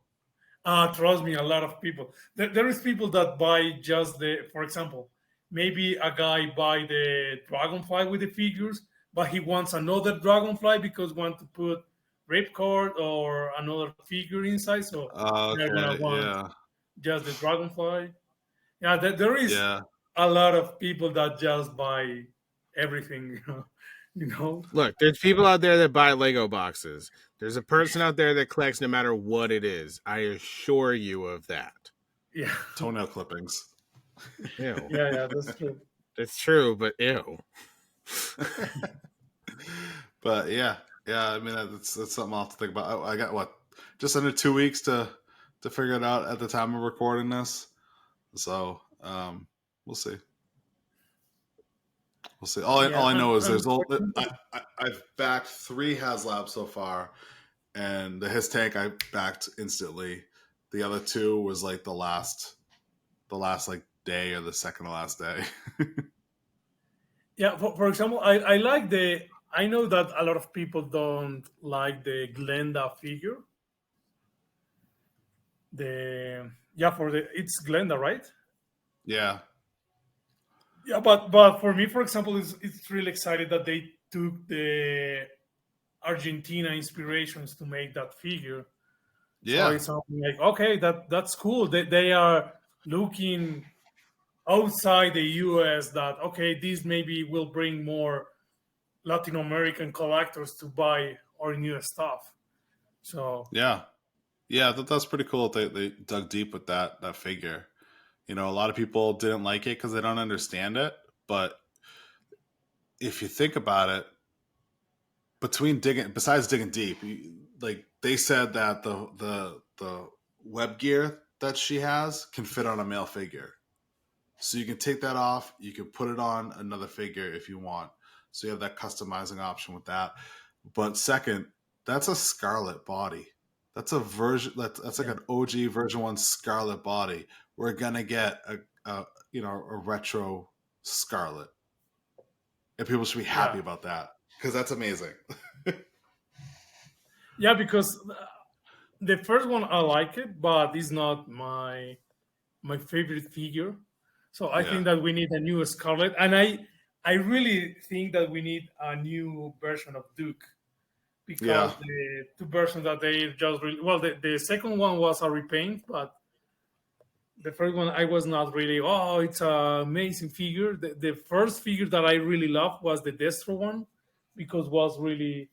Trust me, a lot of people. There is people that buy just for example, maybe a guy buy the Dragonfly with the figures, but he wants another Dragonfly because want to put Ripcord or another figure inside. So they're gonna Okay, want yeah, just the Dragonfly. Yeah, there is yeah. a lot of people that just buy everything. You know. Look, there's people out there that buy Lego boxes. There's a person out there that collects no matter what it is. I assure you of that. Yeah. Toenail clippings. Ew. Yeah, that's true. That's true, but ew. But yeah. I mean, that's something I'll have to think about. I got what, just under 2 weeks to figure it out at the time of recording this. So we'll see. We'll see. All I know is I've backed 3 HasLabs so far, and the His tank I backed instantly. The other 2 was like the last like day or the second to last day. Yeah, for example, I like I know that a lot of people don't like the Glenda figure. It's Glenda, right? Yeah. Yeah, but for me, for example, it's really excited that they took the Argentina inspirations to make that figure. Yeah. So it's something like, okay, that's cool. They are looking outside the US that, okay, this maybe will bring more Latin American collectors to buy our new stuff. So Yeah. That's pretty cool. They dug deep with that figure. A lot of people didn't like it because they don't understand it. But if you think about it, besides digging deep, like they said that the web gear that she has can fit on a male figure. So you can take that off. You can put it on another figure if you want. So you have that customizing option with that. But second, that's a Scarlet body. That's a version. That's like an OG version 1 Scarlet body. We're gonna get a retro Scarlet, and people should be happy about that because that's amazing. yeah, because the first one I like it, but it's not my favorite figure. So I Yeah, think that we need a new Scarlet, and I really think that we need a new version of Duke because yeah, the two versions that they just well, the second one was a repaint, but the first one I was not really. Oh, it's an amazing figure. The first figure that I really loved was the Destro one because it was really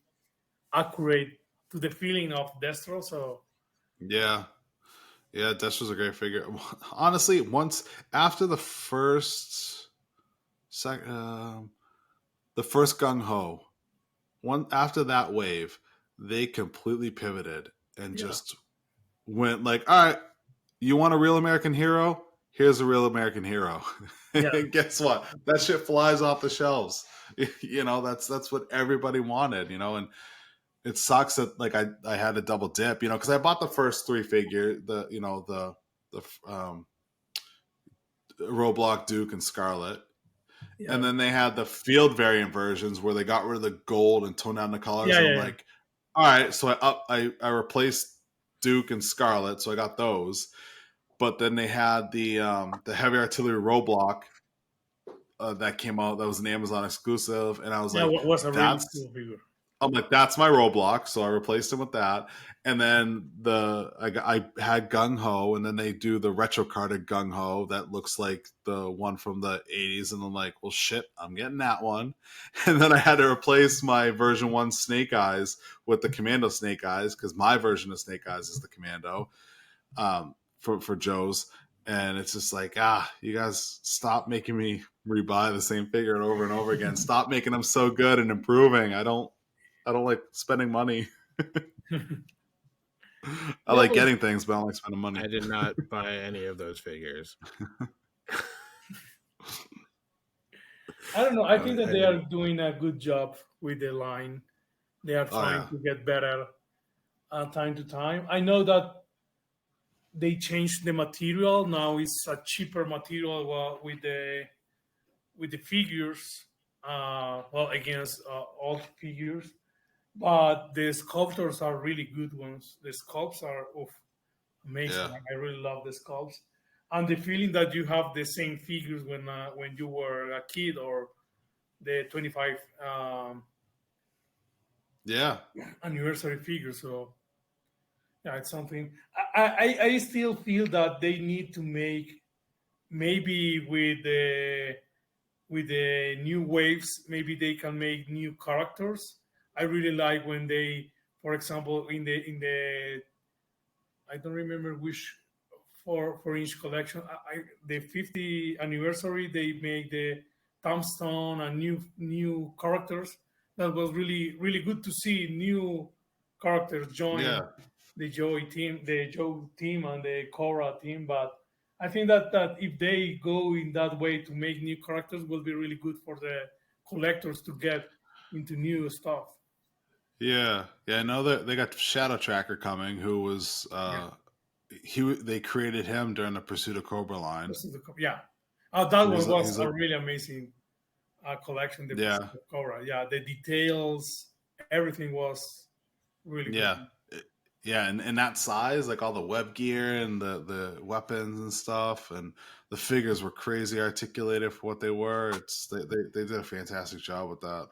accurate to the feeling of Destro. So yeah, yeah. Desh was a great figure. Honestly, once after sec, um, the first gung ho, one after that wave, they completely pivoted and yeah, just went like, all right, you want a real American hero? Here's a real American hero. yeah, And guess what? That shit flies off the shelves. That's what everybody wanted, and it sucks that like I had a double dip, because I bought the first three figure, the Roblox, Duke, and Scarlet. And yeah, then they had the field variant versions where they got rid of the gold and toned down the colors. yeah, And yeah, I'm yeah. like, all right, so I replaced Duke and Scarlet, so I got those. But then they had the heavy artillery Roblox that came out that was an Amazon exclusive, and I was Yeah, like, was a really that's cool figure. I'm like, that's my Roblox, so I replaced him with that. And then I had Gung Ho, and then they do the retro carded Gung Ho that looks like the one from the '80s, and I'm like, well, shit, I'm getting that one. And then I had to replace my version one Snake Eyes with the Commando Snake Eyes because my version of Snake Eyes is the Commando, for Joe's. And it's just like, you guys stop making me rebuy the same figure over and over again. Stop making them so good and improving. I don't like spending money. I Yeah, like but getting things, but I don't like spending I money. did not buy any of those figures. I don't know. I think that I they are didn't. doing a good job with the line. They are Oh trying yeah, to get better time to time. I know that they changed the material. Now it's a cheaper material with the figures. Well, against old figures, but the sculptors are really good ones. The sculpts are amazing. yeah, I really love the sculpts, and the feeling that you have the same figures when you were a kid or the 25 yeah, anniversary figure. So yeah, it's something. I still feel that they need to make maybe with the new waves, maybe they can make new characters. I really like when they, for example, in the I don't remember which 4-inch collection. The 50th anniversary, they made the tombstone and new characters. That was really good to see new characters join yeah, the Joe team and the Cora team. But I think that if they go in that way to make new characters, will be really good for the collectors to get into new stuff. yeah, yeah. I know that they got Shadow Tracker coming, who was Yeah. they created him during the Pursuit of Cobra line. Yeah. That So one was he's a a really amazing collection, the yeah, Pursuit of Cobra. Yeah, the details, everything was really good. yeah. Yeah, and that size, like all the web gear and the weapons and stuff, and the figures were crazy articulated for what they were. They did a fantastic job with that.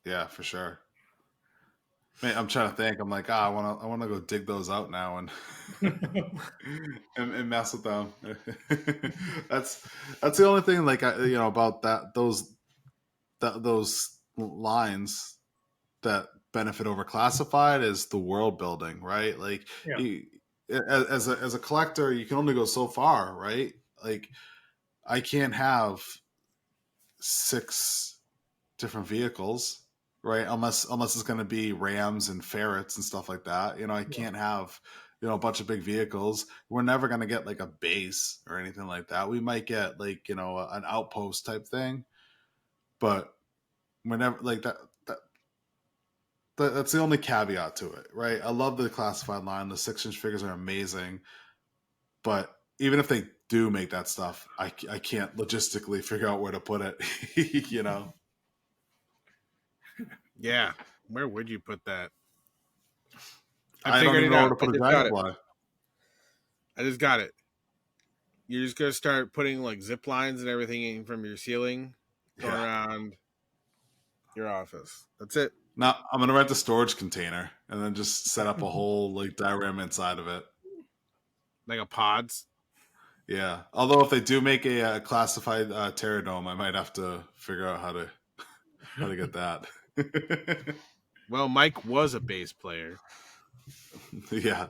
Yeah, for sure. Man, I'm trying to think. I'm like, I wanna go dig those out now and and mess with them. that's that's the only thing like about those lines that benefit over classified is the world building, right? Like Yeah, you, as a collector, you can only go so far, right? Like I can't have six different vehicles, right? Unless it's going to be rams and ferrets and stuff like that. I yeah. can't have a bunch of big vehicles. We're never going to get like a base or anything like that. We might get like an outpost type thing, but we're never like that. That's the only caveat to it, right? I love the classified line. The 6-inch figures are amazing, but even if they do make that stuff, I can't logistically figure out where to put it. Yeah. Where would you put that? I don't even know where to put a got it. dragonfly. I just got it. You're just gonna start putting like zip lines and everything in from your ceiling going around your office. That's it. Now I'm gonna rent a storage container and then just set up a whole like diorama inside of it. Like a pods. Yeah. Although if they do make a classified Terradome, I might have to figure out how to get that. Well, Mike was a bass player. Yeah.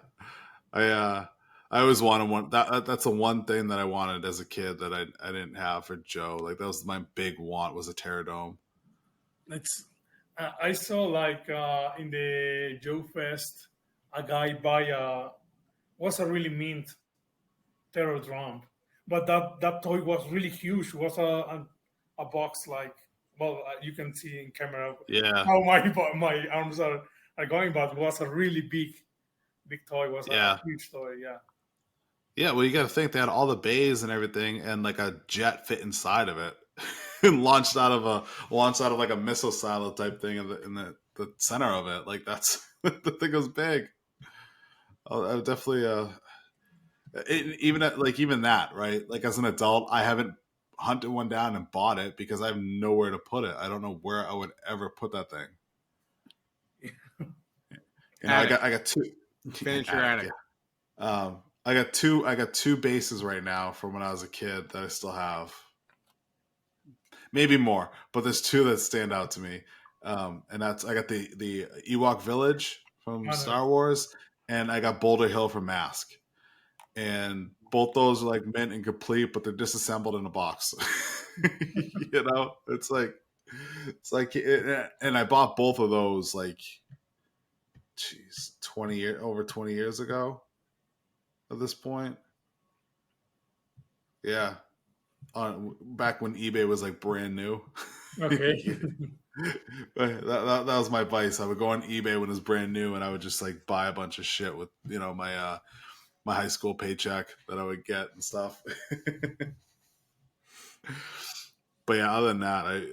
I always wanted one. That's the one thing that I wanted as a kid that I didn't have for Joe. Like that was my big want, was a Terradome. I saw like in the Joe Fest, a guy buy was a really mint terror drum, but that toy was really huge. It was a box like, well, you can see in camera Yeah. how my arms are going, but it was a really big toy. It was a huge toy. Yeah. Yeah, well, you got to think they had all the bays and everything, and like a jet fit inside of it, and launched out of like a missile silo type thing in the center of it. Like that's the thing was big. I would definitely even that, right? Like as an adult, I haven't hunted one down and bought it because I have nowhere to put it. I don't know where I would ever put that thing. I got two. Finish your attic. Yeah. I got two bases right now from when I was a kid that I still have. Maybe more, but there's two that stand out to me. And that's I got the Ewok Village from Star Wars, and I got Boulder Hill from Mask. And both those are like mint and complete, but they're disassembled in a box. You know, it's like, and I bought both of those like, 20 years ago. At this point, yeah, back when eBay was like brand new. Okay. that was my vice. I would go on eBay when it was brand new, and I would just like buy a bunch of shit with my my high school paycheck that I would get and stuff. But yeah, other than that,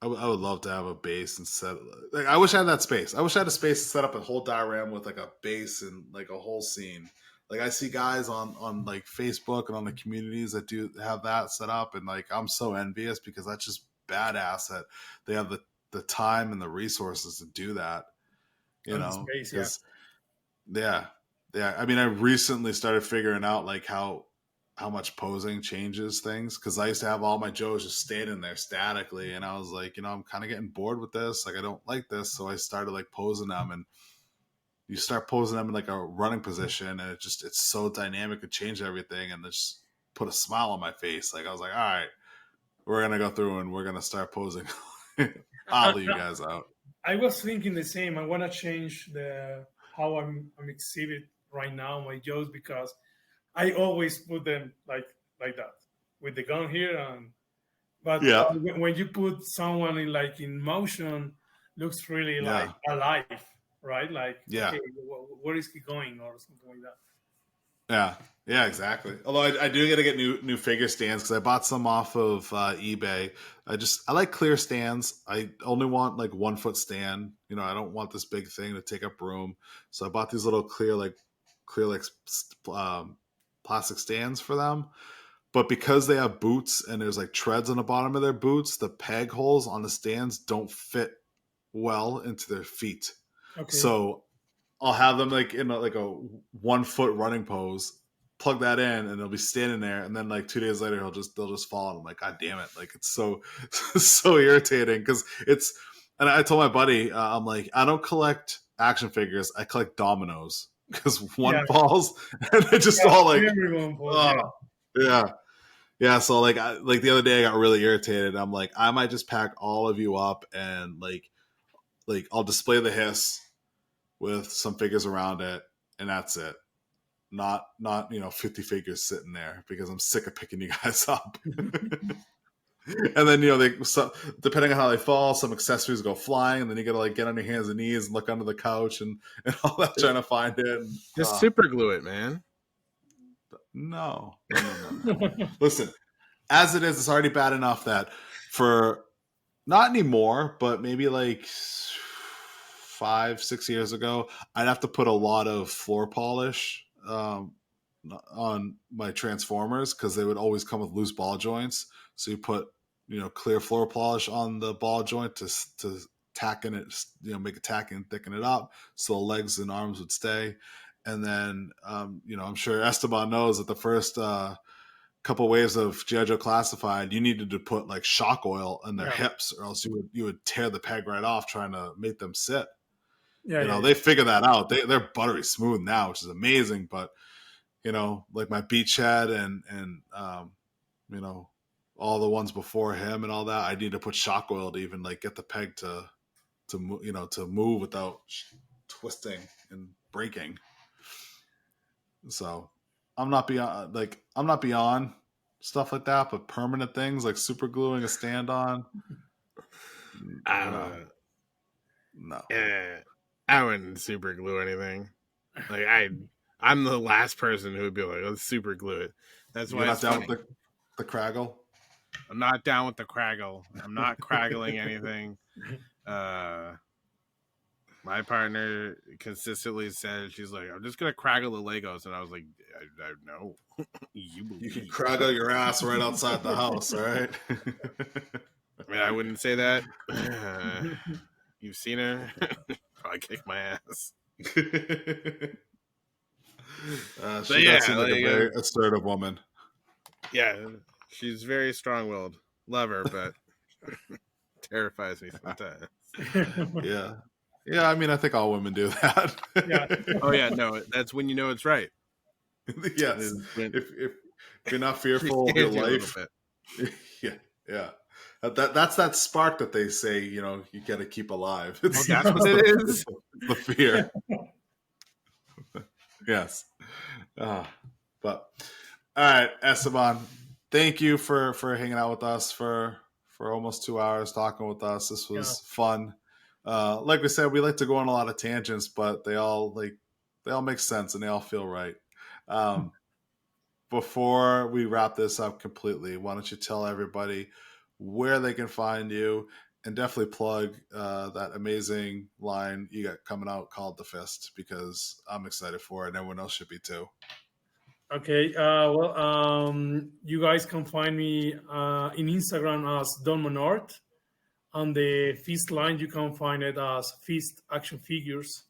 I would love to have a base and set. Like, I wish I had that space. I wish I had a space to set up a whole diorama with like a base and like a whole scene. Like I see guys on like Facebook and on the communities that do have that set up, and like I'm so envious because that's just badass that they have the time and the resources to do that. You know, space, yeah. I mean, I recently started figuring out like how much posing changes things, because I used to have all my Joes just standing there statically, and I was like, I'm kind of getting bored with this. Like I don't like this, so I started like posing them, and you start posing them in like a running position, and it's so dynamic to change everything, and just put a smile on my face. Like I was like, all right, we're gonna go through and we're gonna start posing. I'll leave you guys out. I was thinking the same. I want to change how I'm exhibit right now my Joes, because I always put them like that with the gun here, but when you put someone in motion, looks really like alive, right? Like okay, where is he going or something like that. Yeah, exactly. Although I do got to get new figure stands, because I bought some off of eBay. I like clear stands. I only want like 1 foot stand. I don't want this big thing to take up room. So I bought these little clear plastic stands for them. But because they have boots and there's like treads on the bottom of their boots, the peg holes on the stands don't fit well into their feet. Okay. So I'll have them like in a 1 foot running pose, plug that in, and they'll be standing there. And then like 2 days later, they'll just fall. And I'm like, God damn it. Like it's so irritating, because and I told my buddy, I'm like, I don't collect action figures. I collect dominoes, because one falls and they just all like, everyone falls, yeah. So like the other day I got really irritated. I'm like, I might just pack all of you up and like I'll display the hiss with some figures around it, and that's it. Not 50 figures sitting there, because I'm sick of picking you guys up. And then depending on how they fall, some accessories go flying, and then you gotta like get on your hands and knees and look under the couch and all that, trying to find it. And, just super glue it, man. No. Listen, as it is, it's already bad enough that for Not anymore, but maybe like 5, 6 years ago, I'd have to put a lot of floor polish on my Transformers because they would always come with loose ball joints. So you put, clear floor polish on the ball joint to tacken it, make it tack and thicken it up so the legs and arms would stay. And then, I'm sure Esteban knows that the first couple waves of G.I. Joe Classified, you needed to put like shock oil in their hips, or else you would tear the peg right off trying to make them sit. They figure that out. They're buttery smooth now, which is amazing. But like my beachhead and all the ones before him and all that, I need to put shock oil to even like get the peg to move without twisting and breaking. So I'm not beyond stuff like that, but permanent things like super gluing a stand on. No. I wouldn't super glue anything. Like I'm the last person who would be like, let's super glue it. That's why you're not down funny. with the craggle. I'm not down with the craggle. I'm not craggling anything. My partner consistently said, she's like, I'm just gonna craggle the Legos, and I was like, I no. You can craggle your ass right outside the house, all right? I mean, I wouldn't say that. You've seen her. Probably kick my ass. She does seem like a very assertive woman. Yeah, she's very strong-willed. Love her, but terrifies me sometimes. Yeah, I mean, I think all women do that. Oh yeah, no, that's when you know it's right. Yes. If you're not fearful of your life. Yeah. That's that spark that they say, you got to keep alive. That's what it is. The fear. Yes. But all right, Esteban, thank you for hanging out with us for almost 2 hours talking with us. This was fun. Like we said, we like to go on a lot of tangents, but they all make sense and they all feel right. Before we wrap this up completely, why don't you tell everybody where they can find you, and definitely plug that amazing line you got coming out called The Fist, because I'm excited for it and everyone else should be too. Okay. You guys can find me in Instagram as Don Monart. On the Fist line, you can find it as Fist Action Figures.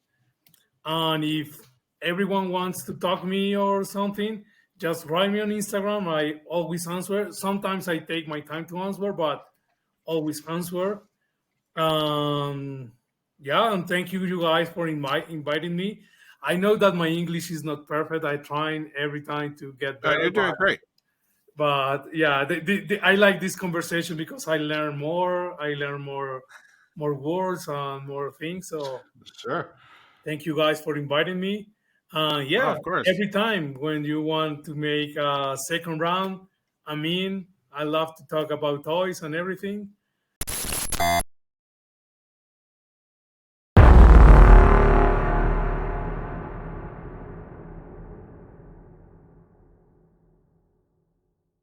And if everyone wants to talk to me or something, just write me on Instagram. I always answer. Sometimes I take my time to answer, but always answer. And thank you guys for inviting me. I know that my English is not perfect. I try every time to get better. You're doing great. But yeah, I like this conversation because I learn more. I learn more words and more things. So sure. Thank you guys for inviting me. Of course. Every time when you want to make a second round, I love to talk about toys and everything.